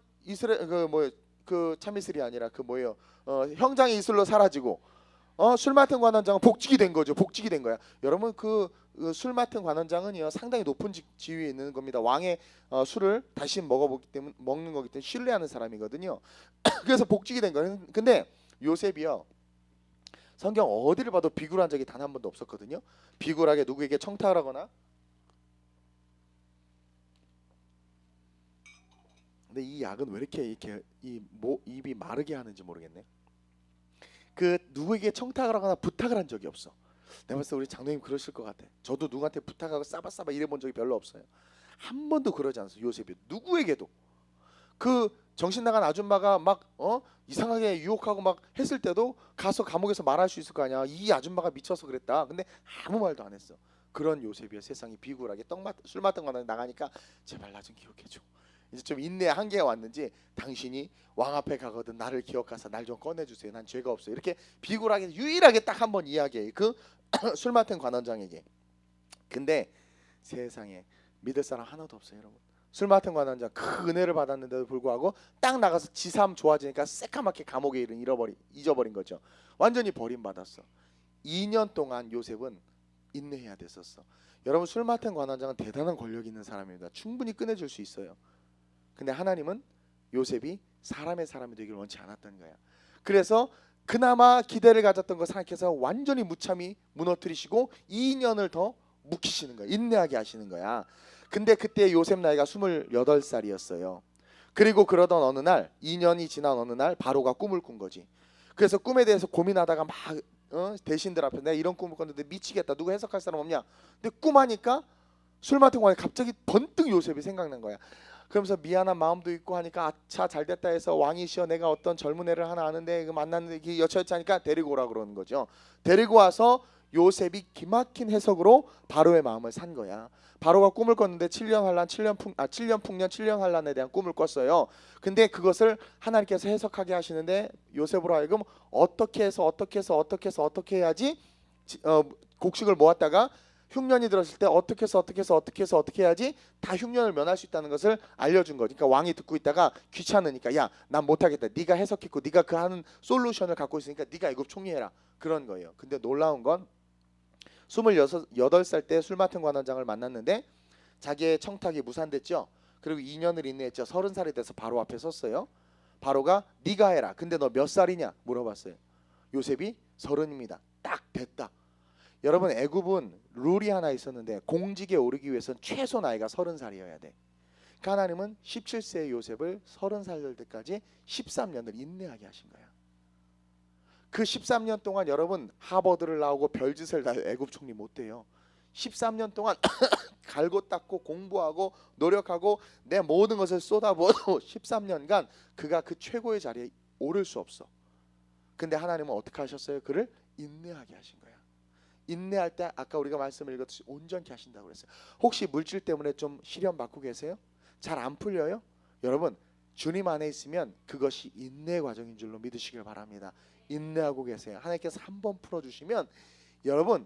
그 참이슬이 아니라 그 뭐예요? 형장의 이슬로 사라지고 술 맡은 관원장은 복직이 된 거죠. 복직이 된 거야. 여러분 그 술 맡은 관원장은요 상당히 높은 지위에 있는 겁니다. 왕의 술을 다시 먹는 거기 때문에 신뢰하는 사람이거든요. 그래서 복직이 된 거예요. 근데 요셉이요 성경 어디를 봐도 비굴한 적이 단 한 번도 없었거든요. 비굴하게 누구에게 청탁을 하거나. 근데 이 약은 왜 이렇게 입이 마르게 하는지 모르겠네. 그 누구에게 청탁을 하거나 부탁을 한 적이 없어. 내가 봤을 때 우리 장로님 그러실 것 같아. 저도 누구한테 부탁하고 싸바싸바 이래본 적이 별로 없어요. 한 번도 그러지 않았어. 요셉이 누구에게도. 그 정신 나간 아줌마가 막 이상하게 유혹하고 막 했을 때도 가서 감옥에서 말할 수 있을 거 아니야. 이 아줌마가 미쳐서 그랬다. 근데 아무 말도 안 했어. 그런 요셉이야. 세상이 비굴하게 술 맡은 거 나가니까 제발 나 좀 기억해줘. 이제 좀 인내 한계가 왔는지 당신이 왕 앞에 가거든 나를 기억하사 날 좀 꺼내주세요. 난 죄가 없어요. 이렇게 비굴하게 유일하게 딱 한 번 이야기해. 그 술 맡은 관원장에게. 근데 세상에 믿을 사람 하나도 없어요, 여러분. 술 맡은 관원장 그 은혜를 받았는데도 불구하고 딱 나가서 지삼 좋아지니까 새까맣게 감옥의 일은 잊어버린 거죠. 완전히 버림받았어. 2년 동안 요셉은 인내해야 됐었어. 여러분 술 맡은 관원장은 대단한 권력 있는 사람입니다. 충분히 꺼내줄 수 있어요. 근데 하나님은 요셉이 사람이 되길 원치 않았던 거야. 그래서 그나마 기대를 가졌던 것 하나님께서 완전히 무참히 무너뜨리시고 2년을 더 묵히시는 거야. 인내하게 하시는 거야. 근데 그때 요셉 나이가 28살이었어요. 그리고 그러던 어느 날 2년이 지난 어느 날 바로가 꿈을 꾼 거지. 그래서 꿈에 대해서 고민하다가 막 대신들 앞에 내가 이런 꿈을 꿨는데 미치겠다. 누구 해석할 사람 없냐? 근데 꿈하니까 술 맡은 거에 갑자기 번뜩 요셉이 생각난 거야. 그러면서 미안한 마음도 있고 하니까 아차 잘됐다 해서 왕이시여 내가 어떤 젊은 애를 하나 아는데 그 만났는데 여차여차하니까 데리고 오라 그러는 거죠. 데리고 와서 요셉이 기막힌 해석으로 바로의 마음을 산 거야. 바로가 꿈을 꿨는데 7년 환란, 7년 풍년, 7년 환란에 대한 꿈을 꿨어요. 근데 그것을 하나님께서 해석하게 하시는데 요셉으로 하여금 어떻게 해야지 곡식을 모았다가 흉년이 들었을 때 어떻게 해야지 다 흉년을 면할 수 있다는 것을 알려준 거지. 그러니까 왕이 듣고 있다가 귀찮으니까 야, 난 못하겠다. 네가 해석했고 네가 그 하는 솔루션을 갖고 있으니까 네가 애굽 총리해라. 그런 거예요. 근데 놀라운 건 28살 때 술 맡은 관원장을 만났는데 자기의 청탁이 무산됐죠. 그리고 2년을 인내했죠. 30살이 돼서 바로 앞에 섰어요. 바로가 네가 해라. 근데 너 몇 살이냐 물어봤어요. 요셉이 30입니다. 딱 됐다. 여러분 애굽은 룰이 하나 있었는데 공직에 오르기 위해서는 최소 나이가 30살이어야 돼. 그러니까 하나님은 17세의 요셉을 30살 될 때까지 13년을 인내하게 하신 거야. 그 13년 동안 여러분 하버드를 나오고 별짓을 다 애굽 총리 못 돼요. 13년 동안 갈고 닦고 공부하고 노력하고 내 모든 것을 쏟아부어도 13년간 그가 그 최고의 자리에 오를 수 없어. 근데 하나님은 어떻게 하셨어요? 그를 인내하게 하신 거야. 인내할 때 아까 우리가 말씀을 읽었듯이 온전케 하신다고 그랬어요. 혹시 물질 때문에 좀 시련 받고 계세요? 잘 안 풀려요? 여러분 주님 안에 있으면 그것이 인내 과정인 줄로 믿으시길 바랍니다. 인내하고 계세요. 하나님께서 한 번 풀어주시면 여러분,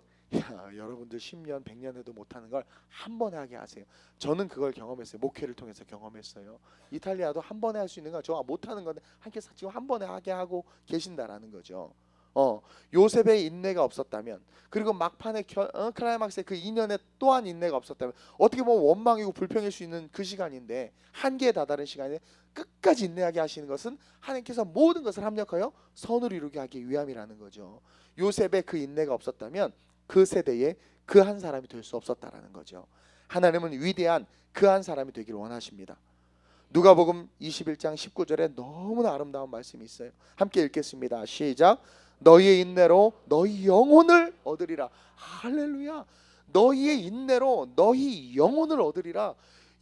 여러분들 10년 100년 해도 못하는 걸 한 번에 하게 하세요. 저는 그걸 경험했어요. 목회를 통해서 경험했어요. 이탈리아도 한 번에 할 수 있는 거 저 못하는 건데 하나님께서 지금 한 번에 하게 하고 계신다라는 거죠. 요셉의 인내가 없었다면, 그리고 막판에 클라이막스의 그 2년에 또한 인내가 없었다면, 어떻게 보면 원망이고 불평일 수 있는 그 시간인데, 한계에 다다른 시간에 끝까지 인내하게 하시는 것은 하나님께서 모든 것을 합력하여 선을 이루게 하기 위함이라는 거죠. 요셉의 그 인내가 없었다면 그 세대에 그 한 사람이 될 수 없었다라는 거죠. 하나님은 위대한 그 한 사람이 되기를 원하십니다. 누가복음 21장 19절에 너무나 아름다운 말씀이 있어요. 함께 읽겠습니다. 시작. 너희의 인내로 너희 영혼을 얻으리라. 할렐루야. 너희의 인내로 너희 영혼을 얻으리라.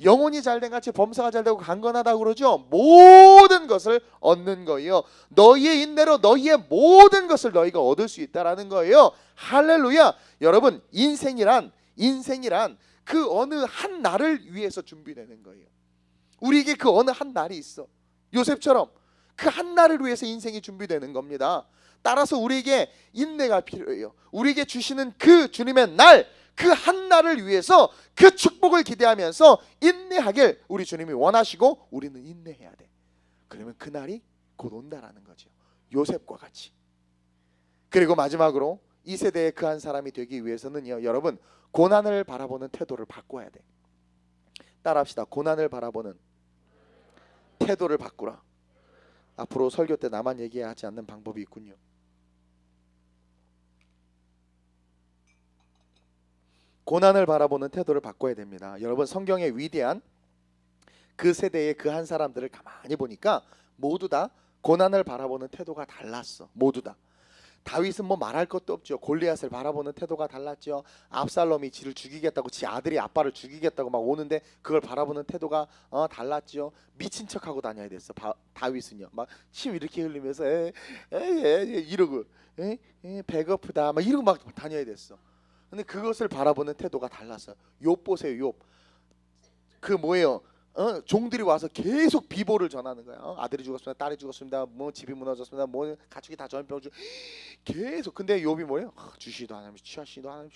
영혼이 잘된 같이 범사가 잘되고 강건하다고 그러죠. 모든 것을 얻는 거예요. 너희의 인내로 너희의 모든 것을 너희가 얻을 수 있다라는 거예요. 할렐루야. 여러분, 인생이란 그 어느 한 날을 위해서 준비되는 거예요. 우리에게 그 어느 한 날이 있어. 요셉처럼 그 한 날을 위해서 인생이 준비되는 겁니다. 따라서 우리에게 인내가 필요해요. 우리에게 주시는 그 주님의 날, 그 한 날을 위해서 그 축복을 기대하면서 인내하길 우리 주님이 원하시고 우리는 인내해야 돼. 그러면 그 날이 곧 온다라는 거죠. 요셉과 같이. 그리고 마지막으로 이 세대의 그 한 사람이 되기 위해서는요, 여러분, 고난을 바라보는 태도를 바꿔야 돼. 따라합시다. 고난을 바라보는 태도를 바꾸라. 앞으로 설교 때 나만 얘기하지 않는 방법이 있군요. 고난을 바라보는 태도를 바꿔야 됩니다. 여러분, 성경의 위대한 그 세대의 그 한 사람들을 가만히 보니까 모두 다 고난을 바라보는 태도가 달랐어. 모두 다. 다윗은 뭐 말할 것도 없죠. 골리앗을 바라보는 태도가 달랐죠. 압살롬이 지를 죽이겠다고, 지 아들이 아빠를 죽이겠다고 막 오는데 그걸 바라보는 태도가 달랐죠. 미친 척하고 다녀야 됐어. 다윗은요, 막 침 이렇게 흘리면서 이러고 배고프다 막 이러고 막 다녀야 됐어. 근데 그것을 바라보는 태도가 달랐어요. 욥 보세요. 욥. 그 뭐예요? 종들이 와서 계속 비보를 전하는 거야. 아들이 죽었습니다. 딸이 죽었습니다. 뭐 집이 무너졌습니다. 뭐 가축이 다 전병주 계속. 근데 욥이 뭐예요? 주시도 하나님, 취하시도 하나님.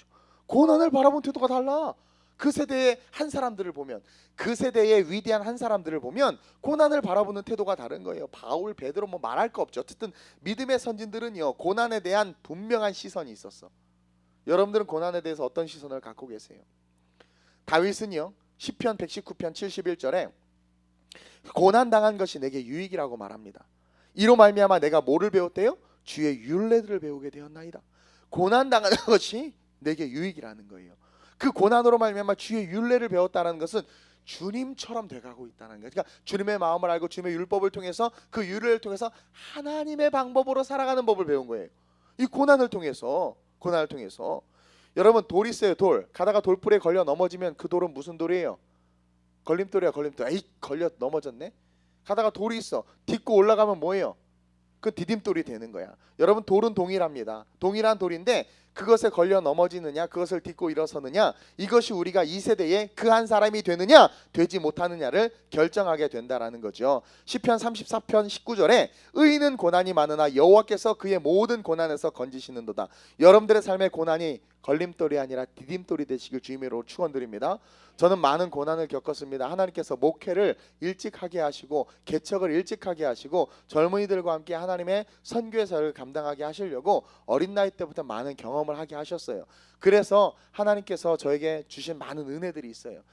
고난을 바라보는 태도가 달라. 그 세대의 한 사람들을 보면, 그 세대의 위대한 한 사람들을 보면 고난을 바라보는 태도가 다른 거예요. 바울, 베드로 뭐 말할 거 없죠. 어쨌든 믿음의 선진들은요, 고난에 대한 분명한 시선이 있었어. 여러분들은 고난에 대해서 어떤 시선을 갖고 계세요? 다윗은요, 시편 119편 71절에 고난 당한 것이 내게 유익이라고 말합니다. 이로 말미암아 내가 뭐를 배웠대요? 주의 율례들을 배우게 되었나이다. 고난 당하는 것이 내게 유익이라는 거예요. 그 고난으로 말미암아 주의 율례를 배웠다는 것은 주님처럼 돼가고 있다는 거예요. 그러니까 주님의 마음을 알고 주님의 율법을 통해서, 그 율례를 통해서 하나님의 방법으로 살아가는 법을 배운 거예요. 이 고난을 통해서. 여러분, 돌 있어요. 돌. 가다가 돌불에 걸려 넘어지면 그 돌은 무슨 돌이에요? 걸림돌이야. 걸림돌. 에이, 걸려 넘어졌네. 가다가 돌이 있어. 딛고 올라가면 뭐예요? 그 디딤돌이 되는 거야. 여러분, 돌은 동일합니다. 동일한 돌인데 그것에 걸려 넘어지느냐, 그것을 딛고 일어서느냐, 이것이 우리가 이 세대에 그 한 사람이 되느냐 되지 못하느냐를 결정하게 된다라는 거죠. 시편 34편 19절에 의인은 고난이 많으나 여호와께서 그의 모든 고난에서 건지시는도다. 여러분들의 삶의 고난이 걸림돌이 아니라 디딤돌이 되시길 주님으로 축원드립니다. 저는 많은 고난을 겪었습니다. 하나님께서 목회를 일찍 하게 하시고 개척을 일찍 하게 하시고 젊은이들과 함께 하나님의 선교의 사역을 감당하게 하시려고 어린 나이 때부터 많은 경험을 하게 하셨어요. 그래서 하나님께서 저에게 주신 많은 은혜들이 있어요.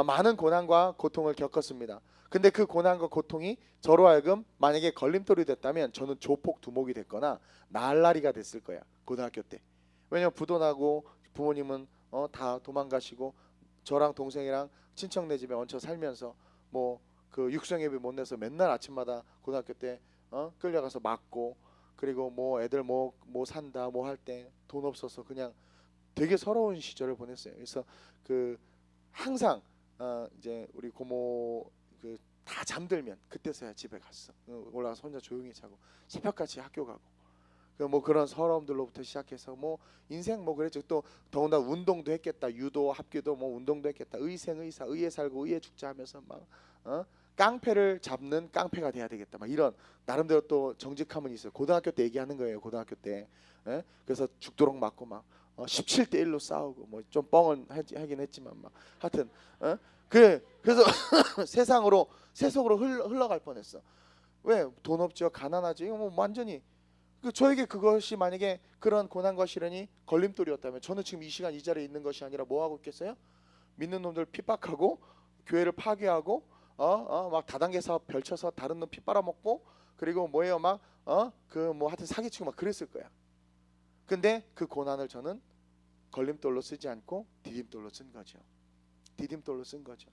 많은 고난과 고통을 겪었습니다. 근데 그 고난과 고통이 저로 하여금 만약에 걸림돌이 됐다면 저는 조폭 두목이 됐거나 날라리가 됐을 거야. 고등학교 때. 왜냐면 부도나고 부모님은 다 도망가시고 저랑 동생이랑 친척네 집에 얹혀 살면서 뭐 그 육성예배 못 내서 맨날 아침마다 고등학교 때 끌려가서 맞고, 그리고 뭐 애들 뭐 산다 뭐 할 때 돈 없어서 그냥 되게 서러운 시절을 보냈어요. 그래서 그 항상 이제 우리 고모 그 다 잠들면 그때서야 집에 갔어. 올라가서 혼자 조용히 자고 새벽같이 학교 가고. 뭐 그런 서러움들로부터 시작해서 뭐 인생 뭐 그랬죠. 또 더군다나 운동도 했겠다. 유도, 합기도 뭐 운동도 했겠다. 의생, 의사, 의에 살고 의에 죽자 하면서 막 깡패를 잡는 깡패가 돼야 되겠다. 막 이런 나름대로 또 정직함은 있어요. 고등학교 때 얘기하는 거예요. 고등학교 때. 예? 그래서 죽도록 맞고 막 17대 1로 싸우고 뭐 좀 뻥은 하긴 했지만 막 하여튼 그래서 세상으로 흘러갈 뻔했어. 왜? 돈 없죠. 가난하지. 이거 뭐 완전히 저에게 그것이 만약에 그런 고난과 시련이 걸림돌이었다면 저는 지금 이 시간 이 자리에 있는 것이 아니라 뭐 하고 있겠어요? 믿는 놈들 핍박하고 교회를 파괴하고 막 다단계 사업 펼쳐서 다른 놈 피 빨아먹고 그리고 뭐예요 막 그 뭐 하여튼 사기치고 막 그랬을 거야. 근데 그 고난을 저는 걸림돌로 쓰지 않고 디딤돌로 쓴 거죠. 디딤돌로 쓴 거죠.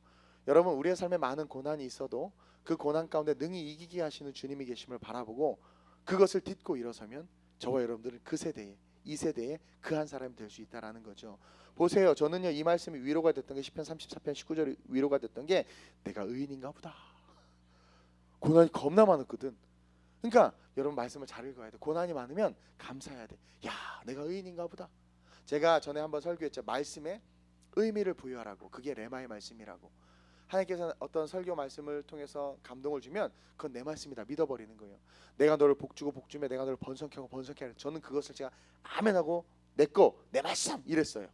여러분 우리의 삶에 많은 고난이 있어도 그 고난 가운데 능히 이기게 하시는 주님이 계심을 바라보고 그것을 딛고 일어서면 저와 여러분들은 그 세대에 이 세대에 그 한 사람이 될 수 있다라는 거죠. 보세요. 저는요 이 말씀이 위로가 됐던 게 시편 34편 19절이 위로가 됐던 게 내가 의인인가 보다. 고난이 겁나 많았거든. 그러니까 여러분 말씀을 잘 읽어야 돼. 고난이 많으면 감사해야 돼. 야 내가 의인인가 보다. 제가 전에 한번 설교했죠. 말씀에 의미를 부여하라고. 그게 레마의 말씀이라고. 하나님께서 어떤 설교 말씀을 통해서 감동을 주면 그건 내 말씀이다 믿어버리는 거예요. 내가 너를 복주고 복주며 내가 너를 번성케 하고 번성케 하라. 저는 그것을 제가 아멘하고 내 말씀 이랬어요.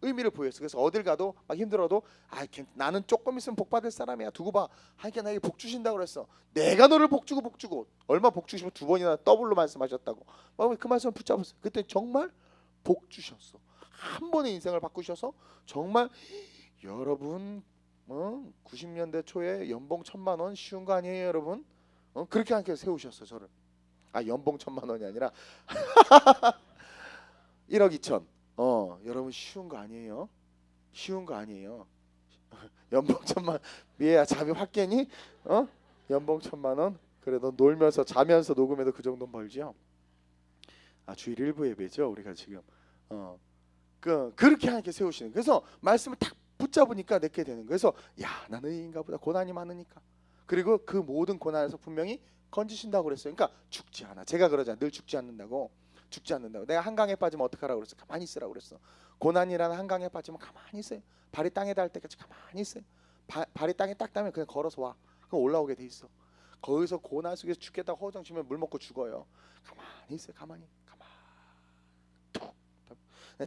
의미를 부여했어. 그래서 어딜 가도 막 힘들어도 나는 조금 있으면 복 받을 사람이야. 두고 봐. 하나님께 나에게 복 주신다고 그랬어. 내가 너를 복주고 얼마 복 주시면 두 번이나 더블로 말씀하셨다고. 그 말씀을 붙잡았어요. 그때 정말 복 주셨어. 한 번의 인생을 바꾸셔서 정말 여러분 90년대 초에 연봉 1,000만 원 쉬운 거 아니에요, 여러분? 그렇게 하나님께서 세우셨어 저를. 연봉 1,000만 원이 아니라 1억 2천. 여러분 쉬운 거 아니에요. 쉬운 거 아니에요. 연봉 1,000만 미애야 잠이 확 깨니? 연봉 1,000만 원? 그래 너 놀면서 자면서 녹음해도 그 정도는 벌지요. 주일 일부 예배죠 우리가 지금. 그렇게 하나님께 세우시는. 그래서 말씀을 딱 붙잡으니까 내게 되는 거예요. 그래서 나는 의인가 보다. 고난이 많으니까. 그리고 그 모든 고난에서 분명히 건지신다고 그랬어요. 그러니까 죽지 않아. 제가 그러잖아요. 늘 죽지 않는다고. 내가 한강에 빠지면 어떡하라고 그랬어. 가만히 있으라고 그랬어. 고난이라는 한강에 빠지면 가만히 있어요. 발이 땅에 닿을 때까지 가만히 있어요. 발이 땅에 딱 닿으면 그냥 걸어서 와. 그럼 올라오게 돼 있어. 거기서 고난 속에서 죽겠다고 허우정 치면 물 먹고 죽어요. 가만히 있어요. 가만히.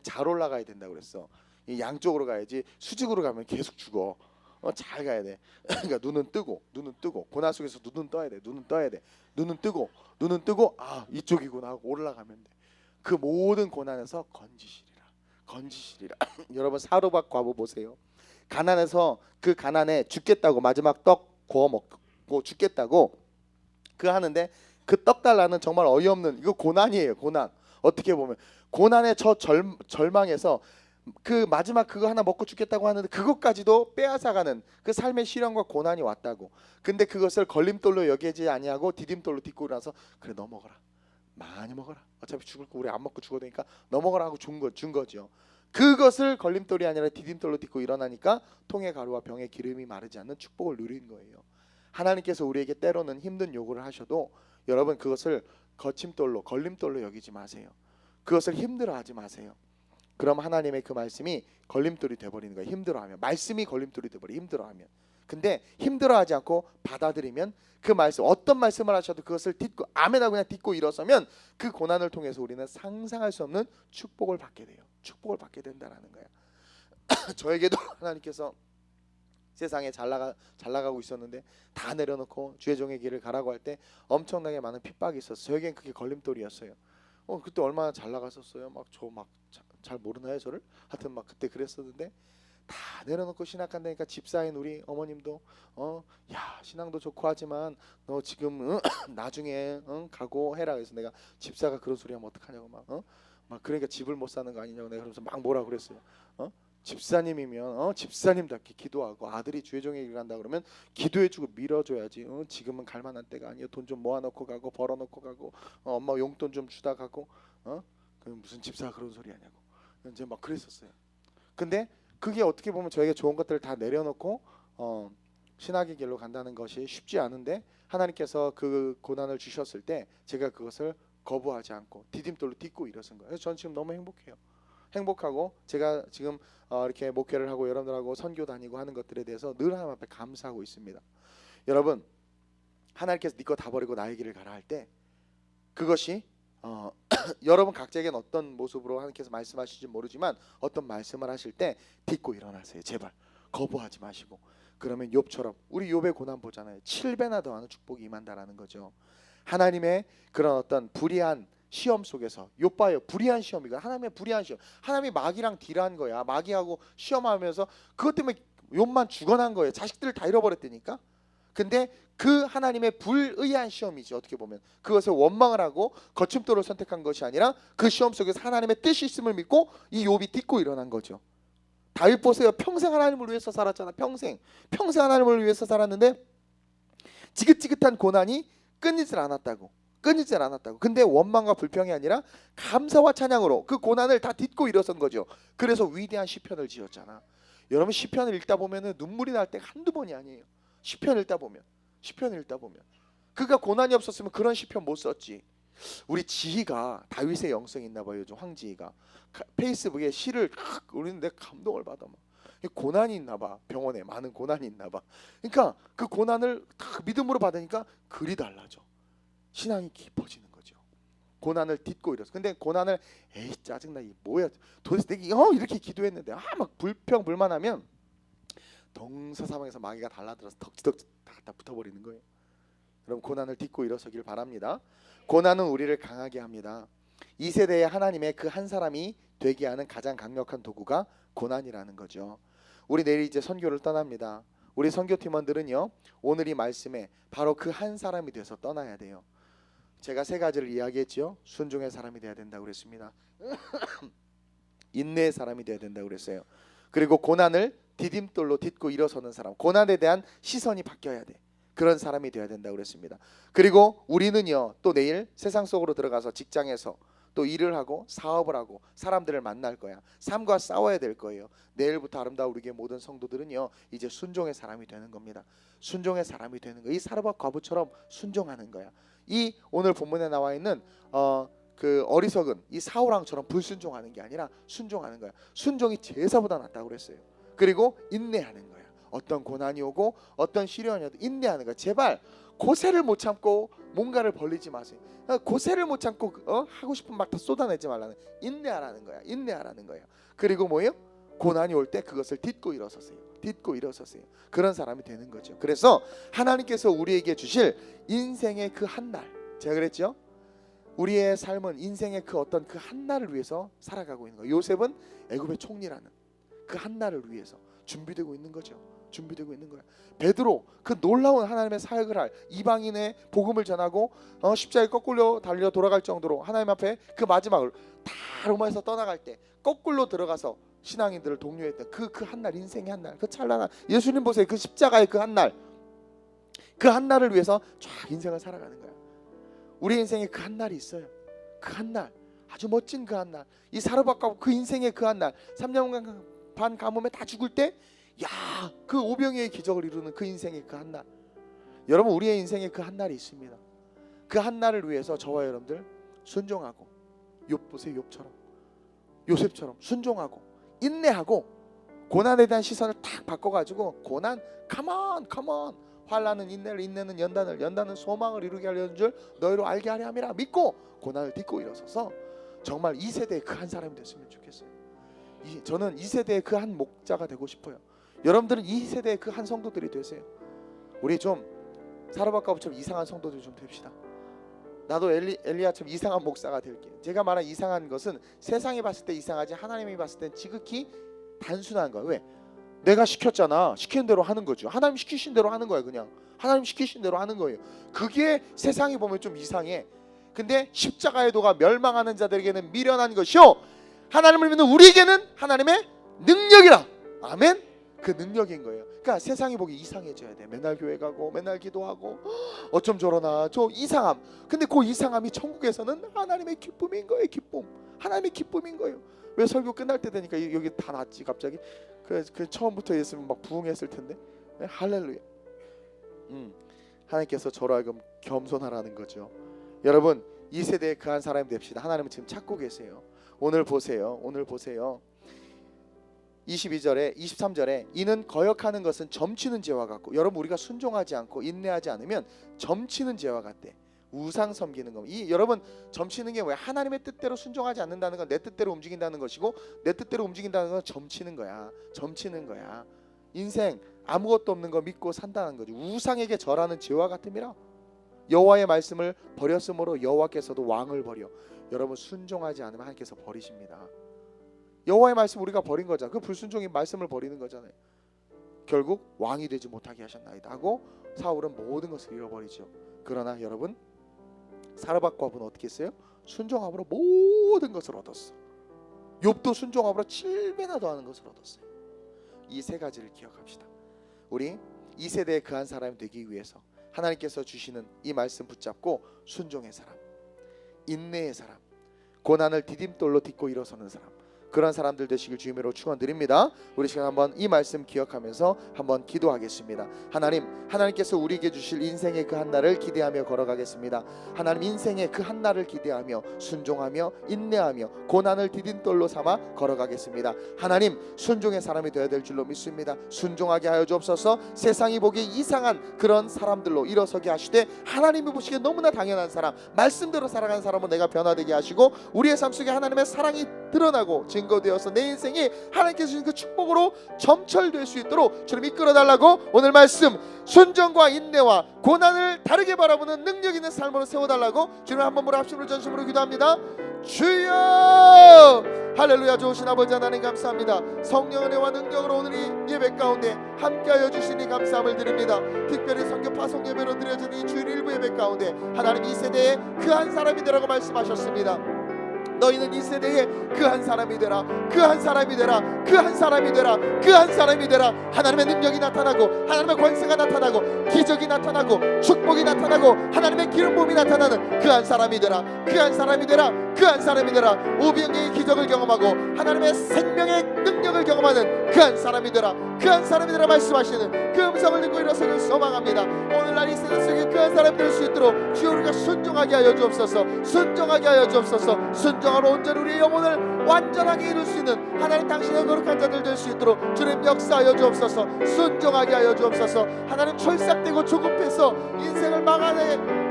잘 올라가야 된다고 그랬어. 이 양쪽으로 가야지 수직으로 가면 계속 죽어. 잘 가야 돼. 그러니까 눈은 뜨고 고난 속에서 눈은 떠야 돼. 눈은 뜨고 이쪽이구나 하고 올라가면 돼. 그 모든 고난에서 건지시리라. 여러분 사로박 과부 보세요. 가난해서 그 가난에 죽겠다고 마지막 떡 구워 먹고 죽겠다고 하는데 그 떡 달라는 정말 어이없는 이거 고난이에요. 고난. 어떻게 보면 고난의 절망에서 그 마지막 그거 하나 먹고 죽겠다고 하는데 그것까지도 빼앗아가는 그 삶의 시련과 고난이 왔다고. 근데 그것을 걸림돌로 여기지 아니하고 디딤돌로 딛고 일어나서 그래 너 먹어라. 많이 먹어라. 어차피 죽을 거 우리 안 먹고 죽어도 되니까 너 먹어라 하고 준 거죠. 그것을 걸림돌이 아니라 디딤돌로 딛고 일어나니까 통의 가루와 병의 기름이 마르지 않는 축복을 누린 거예요. 하나님께서 우리에게 때로는 힘든 요구를 하셔도 여러분 그것을 거침돌로 걸림돌로 여기지 마세요. 그것을 힘들어하지 마세요. 그럼 하나님의 그 말씀이 걸림돌이 돼버리는 거예요. 힘들어하면 말씀이 걸림돌이 돼버려. 힘들어하면. 근데 힘들어하지 않고 받아들이면 그 말씀 어떤 말씀을 하셔도 그것을 딛고 아멘하고 그냥 딛고 일어서면 그 고난을 통해서 우리는 상상할 수 없는 축복을 받게 돼요. 축복을 받게 된다라는 거예요. 저에게도 하나님께서 세상에 잘 나가고 있었는데 다 내려놓고 주의 종의 길을 가라고 할 때 엄청나게 많은 핍박이 있었어요. 저에겐 그게 걸림돌이었어요. 그때 얼마나 잘 나갔었어요. 잘 모르나요 저를? 하여튼 막 그때 그랬었는데 다 내려놓고 신학한다니까 집사인 우리 어머님도 신앙도 좋고 하지만 너 지금 나중에 가고 해라. 그래서 내가 집사가 그런 소리 하면 어떡하냐고 막 그러니까 집을 못 사는 거 아니냐고 내가 그러면서 막 뭐라 그랬어요. 집사님이면 집사님답게 기도하고 아들이 주의 종의 일을 한다 그러면 기도해주고 밀어줘야지. 지금은 갈 만한 때가 아니에요. 돈 좀 모아놓고 가고 벌어놓고 가고 엄마 용돈 좀 주다 가고 그 무슨 집사가 그런 소리 하냐고 이제 막 그랬었어요. 근데 그게 어떻게 보면 저에게 좋은 것들을 다 내려놓고 신학의 길로 간다는 것이 쉽지 않은데 하나님께서 그 고난을 주셨을 때 제가 그것을 거부하지 않고 디딤돌로 딛고 일어선 거예요. 그래서 저는 지금 너무 행복하고 제가 지금 이렇게 목회를 하고 여러분들하고 선교 다니고 하는 것들에 대해서 늘 하나님 앞에 감사하고 있습니다. 여러분, 하나님께서 네 거 다 버리고 나의 길을 가라 할 때 그것이 여러분 각자에겐 어떤 모습으로 하나님께서 말씀하실지 모르지만 어떤 말씀을 하실 때 딛고 일어나세요. 제발 거부하지 마시고. 그러면 욥처럼, 우리 욥의 고난 보잖아요. 7배나 더하는 축복이 임한다라는 거죠. 하나님의 그런 어떤 불의한 시험 속에서, 욥 봐요. 불의한 시험이고 하나님의 불의한 시험. 하나님이 마귀랑 딜한 거야. 마귀하고 시험하면서 그것 때문에 욥만 죽어난 거예요. 자식들을 다 잃어버렸다니까. 근데 그 하나님의 불의한 시험이지. 어떻게 보면 그것을 원망을 하고 거침돌을 선택한 것이 아니라 그 시험 속에서 하나님의 뜻이 있음을 믿고 이 욥이 딛고 일어난 거죠. 다윗 보세요. 평생 하나님을 위해서 살았잖아. 평생 하나님을 위해서 살았는데 지긋지긋한 고난이 끊이질 않았다고. 근데 원망과 불평이 아니라 감사와 찬양으로 그 고난을 다 딛고 일어선 거죠. 그래서 위대한 시편을 지었잖아. 여러분, 시편을 읽다 보면 눈물이 날 때가 한두 번이 아니에요. 시편을 읽다 보면 그가 고난이 없었으면 그런 시편 못 썼지. 우리 지희가 다윗의 영성이 있나 봐요. 요즘 황지희가 페이스북에 시를 올리는데 감동을 받아. 막 고난이 있나 봐. 병원에 많은 고난이 있나 봐. 그러니까 그 고난을 다 믿음으로 받으니까 글이 달라져. 신앙이 깊어지는 거죠. 고난을 딛고 이랬어. 근데 고난을 에이 짜증나, 이 뭐야 도대체 내가 이렇게 기도했는데 막 불평불만하면 동서사방에서 마귀가 달라들어서 덕지덕지 다 붙어버리는 거예요. 그럼 고난을 딛고 일어서길 바랍니다. 고난은 우리를 강하게 합니다. 이 세대에 하나님의 그 한 사람이 되게 하는 가장 강력한 도구가 고난이라는 거죠. 우리 내일 이제 선교를 떠납니다. 우리 선교팀원들은요, 오늘 이 말씀에 바로 그 한 사람이 돼서 떠나야 돼요. 제가 세 가지를 이야기했죠. 순종의 사람이 돼야 된다고 그랬습니다. 인내의 사람이 돼야 된다고 그랬어요. 그리고 고난을 디딤돌로 딛고 일어서는 사람, 고난에 대한 시선이 바뀌어야 돼. 그런 사람이 되어야 된다고 그랬습니다. 그리고 우리는요, 또 내일 세상 속으로 들어가서 직장에서 또 일을 하고 사업을 하고 사람들을 만날 거야. 삶과 싸워야 될 거예요. 내일부터 아름다운 우리의 모든 성도들은요, 이제 순종의 사람이 되는 겁니다. 순종의 사람이 되는 거. 이 사르밧 과부처럼 순종하는 거야. 이 오늘 본문에 나와 있는 그 어리석은 이 사울왕처럼 불순종하는 게 아니라 순종하는 거야. 순종이 제사보다 낫다고 그랬어요. 그리고 인내하는 거야. 어떤 고난이 오고 어떤 시련이 오도 인내하는 거야. 제발 고세를 못 참고 뭔가를 벌리지 마세요. 고세를 못 참고 하고 싶은 막 다 쏟아내지 말라는, 인내하라는 거야. 인내하라는 거야. 그리고 뭐예요? 고난이 올 때 그것을 딛고 일어서세요. 그런 사람이 되는 거죠. 그래서 하나님께서 우리에게 주실 인생의 그 한 날, 제가 그랬죠? 우리의 삶은 인생의 그 어떤 그 한 날을 위해서 살아가고 있는 거예요. 요셉은 애굽의 총리라는 그 한 날을 위해서 준비되고 있는 거죠. 준비되고 있는 거야. 베드로, 그 놀라운 하나님의 사역을 할, 이방인의 복음을 전하고 십자가에 거꾸로 달려 돌아갈 정도로 하나님 앞에 그 마지막을 다 로마에서 떠나갈 때 거꾸로 들어가서 신앙인들을 독려했던 그 한 날, 인생의 한 날, 그 찬란한 예수님 보세요. 그 십자가의 그 한 날, 그 한 날을 위해서 쫙 인생을 살아가는 거야. 우리 인생에 그 한 날이 있어요. 그 한 날, 아주 멋진 그 한 날, 이 사르밧 과부 그 인생의 그 한 날, 3년 반 가뭄에 다 죽을 때, 야, 그 오병이의 기적을 이루는 그 인생의 그 한 날. 여러분, 우리의 인생에 그 한 날이 있습니다. 그 한 날을 위해서 저와 여러분들 순종하고, 욥 보세요. 욥처럼, 요셉처럼 순종하고 인내하고 고난에 대한 시선을 탁 바꿔가지고, 고난 컴온 환난은 인내를, 인내는 연단을, 연단은 소망을 이루게 하려는 줄 너희로 알게 하려 함이라 믿고 고난을 딛고 일어서서 정말 이 세대의 그 한 사람이 됐으면 좋겠어요. 저는 이 세대의 그 한 목자가 되고 싶어요. 여러분들은 이 세대의 그 한 성도들이 되세요. 우리 좀 사르밧 과부처럼 이상한 성도들이 좀 됩시다. 나도 엘리야처럼 이상한 목사가 될게. 제가 말한 이상한 것은 세상이 봤을 때 이상하지, 하나님이 봤을 땐 지극히 단순한 거야. 왜? 내가 시켰잖아. 시키는 대로 하는 거죠. 하나님 시키신 대로 하는 거야. 그냥 하나님 시키신 대로 하는 거예요. 그게 세상이 보면 좀 이상해. 근데 십자가의 도가 멸망하는 자들에게는 미련한 것이요, 하나님을 믿는 우리에게는 하나님의 능력이라. 아멘. 그 능력인 거예요. 그러니까 세상이 보기 이상해져야 돼. 맨날 교회 가고 맨날 기도하고 어쩜 저러나 저 이상함. 근데 그 이상함이 천국에서는 하나님의 기쁨인 거예요. 기쁨. 하나님의 기쁨인 거예요. 왜 설교 끝날 때 되니까 여기 다 났지 갑자기? 그 처음부터 했으면 막 부흥했을 텐데. 할렐루야. 하나님께서 저로 하여금 겸손하라는 거죠. 여러분, 이 세대의 그 한 사람이 됩시다. 하나님은 지금 찾고 계세요. 오늘 보세요. 22절에 23절에 이는 거역하는 것은 점치는 죄와 같고, 여러분 우리가 순종하지 않고 인내하지 않으면 점치는 죄와 같대. 우상 섬기는 거. 이 여러분 점치는 게 뭐야? 하나님의 뜻대로 순종하지 않는다는 건 내 뜻대로 움직인다는 것이고, 내 뜻대로 움직인다는 건 점치는 거야. 점치는 거야. 인생 아무것도 없는 거 믿고 산다는 거지. 우상에게 절하는 죄와 같음이라. 여호와의 말씀을 버렸으므로 여호와께서도 왕을 버려. 여러분 순종하지 않으면 하나님께서 버리십니다. 여호와의 말씀 우리가 버린 거잖아. 그 불순종인 말씀을 버리는 거잖아요. 결국 왕이 되지 못하게 하셨나이다 하고 사울은 모든 것을 잃어버리죠. 그러나 여러분 사르밧과부는 어떻게 했어요? 순종함으로 모든 것을 얻었어. 욥도 순종함으로 7배나 더하는 것을 얻었어요. 이 세 가지를 기억합시다. 우리 이 세대에 그한 사람이 되기 위해서 하나님께서 주시는 이 말씀 붙잡고 순종의 사람, 인내의 사람, 고난을 디딤돌로 딛고 일어서는 사람, 그런 사람들 되시길 주님으로 축원드립니다. 우리 시간 한번 이 말씀 기억하면서 한번 기도하겠습니다. 하나님께서 우리에게 주실 인생의 그 한 날을 기대하며 걸어가겠습니다. 하나님, 인생의 그 한 날을 기대하며 순종하며 인내하며 고난을 디딤돌로 삼아 걸어가겠습니다. 하나님, 순종의 사람이 되어야 될 줄로 믿습니다. 순종하게 하여 주옵소서. 세상이 보기에 이상한 그런 사람들로 일어서게 하시되, 하나님이 보시기에 너무나 당연한 사람, 말씀대로 살아가는 사람은 내가 변화되게 하시고, 우리의 삶 속에 하나님의 사랑이 드러나고 증거되어서 내 인생이 하나님께서 주신 그 축복으로 점철될 수 있도록 주님 이끌어달라고, 오늘 말씀 순종과 인내와 고난을 다르게 바라보는 능력 있는 삶으로 세워달라고 주님 한 번으로 합심으로 전심으로 기도합니다. 주여, 할렐루야. 좋으신 아버지 하나님 감사합니다. 성령의 은혜와 능력으로 오늘 이 예배 가운데 함께하여 주시니 감사함을 드립니다. 특별히 선교 파송 예배로 드려지는 이 주일 일부 예배 가운데 하나님, 이 세대에 그 한 사람이 되라고 말씀하셨습니다. 너희는 이 세대에 그 한 사람이 되라, 그 한 사람이 되라, 그 한 사람이 되라, 그 한 사람이 되라. 하나님의 능력이 나타나고, 하나님의 권세가 나타나고, 기적이 나타나고, 축복이 나타나고, 하나님의 기름 부음이 나타나는 그 한 사람이 되라, 그 한 사람이 되라, 그 한 사람이 되라. 오병이의 기적을 경험하고 하나님의 생명의 능력을 경험하는 그 한 사람이 되라, 그 한 사람이 되라 말씀하시는 그 음성을 듣고 일어서는 소망합니다. 오늘날 이 세대 속에 그 한 사람이 될 수 있도록 주여 우리가 순종하게 하여 주옵소서. 순종하게 하여 주옵소서. 순종하러 온전히 우리의 영혼을 완전하게 이룰 수 있는 하나님 당신의 거룩한 자들 될 수 있도록 주님 역사하여 주옵소서. 순종하게 하여 주옵소서. 하나님, 철삭되고 조급해서 인생을 망하는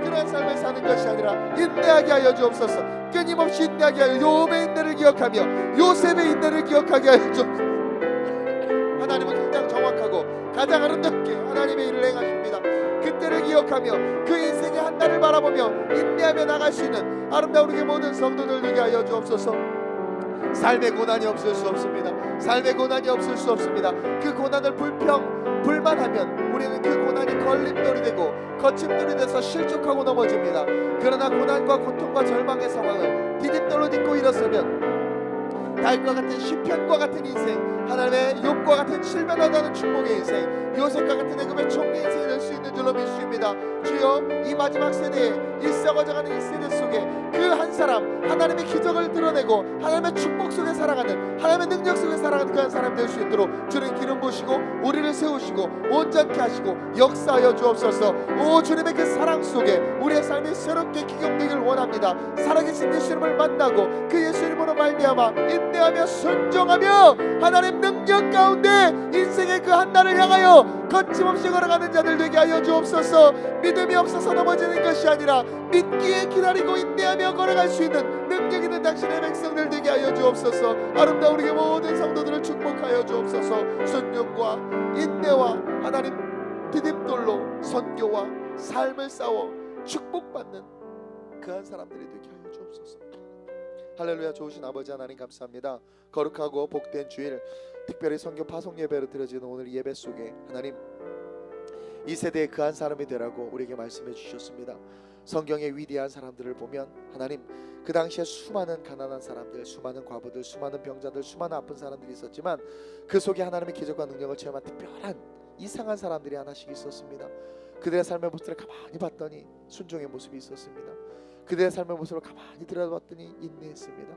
그런 삶을 사는 것이 아니라 인내하게 하여 주옵소서. 끊임없이 인내하게 하여, 욥의 인내를 기억하며 요셉의 인내를 기억하게 하여 주옵소서. 하나님은 가장 정확하고 가장 아름답게 하나님의 일을 행하십니다. 그때를 기억하며 그 인생의 한 날을 바라보며 인내하며 나갈 수 있는 아름다운 우리 모든 성도들 되게 하여 주옵소서. 삶의 고난이 없을 수 없습니다. 삶의 고난이 없을 수 없습니다. 그 고난을 불만하면 우리는 그 고난이 걸림돌이 되고 거침돌이 돼서 실족하고 넘어집니다. 그러나 고난과 고통과 절망의 상황을 디딤돌로 딛고 일어서면 다윗과 같은 시편과 같은 인생, 하나님의 욥과 같은 칠면하다는 축복의 인생, 요셉과 같은 애굽의 총리 인생이 될 수 있는 줄로 믿습니다. 주여, 이 마지막 세대에, 이 썩어져가는 이 세대 속에 그 한 사람, 하나님의 기적을 드러내고 하나님의 축복 속에 살아가는, 하나님의 능력 속에 살아가는 그 한 사람 될 수 있도록 주님 기름 부으시고 우리를 세우시고 온전케 하시고 역사하여 주옵소서. 오 주님의 그 사랑 속에 우리의 삶이 새롭게 기경되길 원합니다. 살아계신 예수님을 만나고 그 예수님으로 말미암아 인내하며 순종하며 하나님 능력 가운데 인생의 그 한 날을 향하여 거침없이 걸어가는 자들 되게 하여 주옵소서. 믿음이 없어서 넘어지는 것이 아니라 믿기에 기다리고 인내하며 걸어갈 수 있는 능력 있는 당신의 백성들 되게 하여 주옵소서. 아름다운 우리 모든 성도들을 축복하여 주옵소서. 순종과 인내와 하나님 디딤돌로 선교와 삶을 싸워 축복받는 그 한 사람들이 되게 하여 주옵소서. 할렐루야. 좋으신 아버지 하나님 감사합니다. 거룩하고 복된 주일, 특별히 선교 파송 예배로 드려지는 오늘 예배 속에 하나님, 이 세대의 그 한 사람이 되라고 우리에게 말씀해 주셨습니다. 성경의 위대한 사람들을 보면 하나님, 그 당시에 수많은 가난한 사람들, 수많은 과부들, 수많은 병자들, 수많은 아픈 사람들이 있었지만 그 속에 하나님의 기적과 능력을 체험한 특별한 이상한 사람들이 하나씩 있었습니다. 그들의 삶의 모습을 가만히 봤더니 순종의 모습이 있었습니다. 그들의 삶의 모습을 가만히 들여다봤더니 인내했습니다.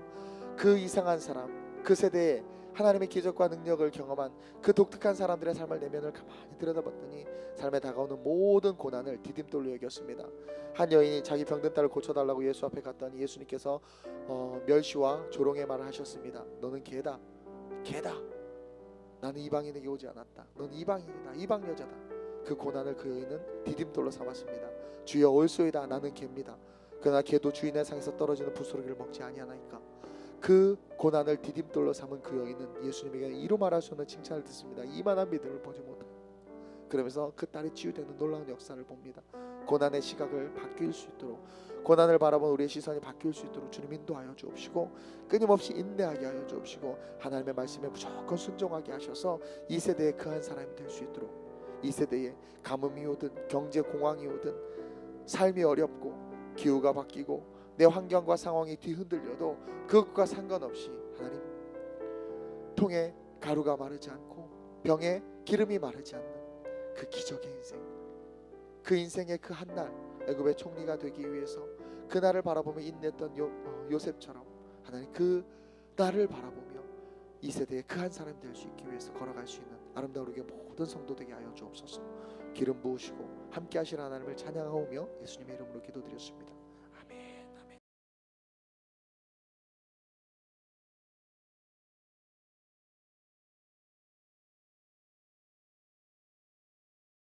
그 이상한 사람, 그 세대에 하나님의 기적과 능력을 경험한 그 독특한 사람들의 삶의 내면을 가만히 들여다봤더니 삶에 다가오는 모든 고난을 디딤돌로 여겼습니다. 한 여인이 자기 병든 딸을 고쳐달라고 예수 앞에 갔더니 예수님께서 멸시와 조롱의 말을 하셨습니다. 너는 개다. 걔다. 나는 이방인에게 오지 않았다. 넌 이방인이다. 이방 여자다. 그 고난을 그 여인은 디딤돌로 삼았습니다. 주여 올소이다. 나는 개입니다. 그러나 개도 주인의 상에서 떨어지는 부스러기를 먹지 아니하나이까. 그 고난을 디딤돌로 삼은 그 여인은 예수님에게 이루 말할 수 없는 칭찬을 듣습니다. 이만한 믿음을 보지 못하고. 그러면서 그 딸이 치유되는 놀라운 역사를 봅니다. 고난의 시각을 바뀔 수 있도록, 고난을 바라본 우리의 시선이 바뀔 수 있도록 주님 인도하여 주옵시고, 끊임없이 인내하게 하여 주옵시고, 하나님의 말씀에 무조건 순종하게 하셔서 이 세대에 그한 사람이 될 수 있도록, 이 세대에 가뭄이 오든 경제 공황이 오든 삶이 어렵고 기후가 바뀌고 내 환경과 상황이 뒤흔들려도 그것과 상관없이 하나님, 통에 가루가 마르지 않고 병에 기름이 마르지 않는 그 기적의 인생, 그 인생의 그 한날 애굽의 총리가 되기 위해서 그 날을 바라보며 인내했던 요셉처럼 하나님 그 날을 바라보며 이 세대의 그 한 사람이 될 수 있기 위해서 걸어갈 수 있는 아름다운 우리의 모든 성도 되게 하여 주옵소서. 기름 부으시고 함께 하시는 하나님을 찬양하오며 예수님의 이름으로 기도드렸습니다.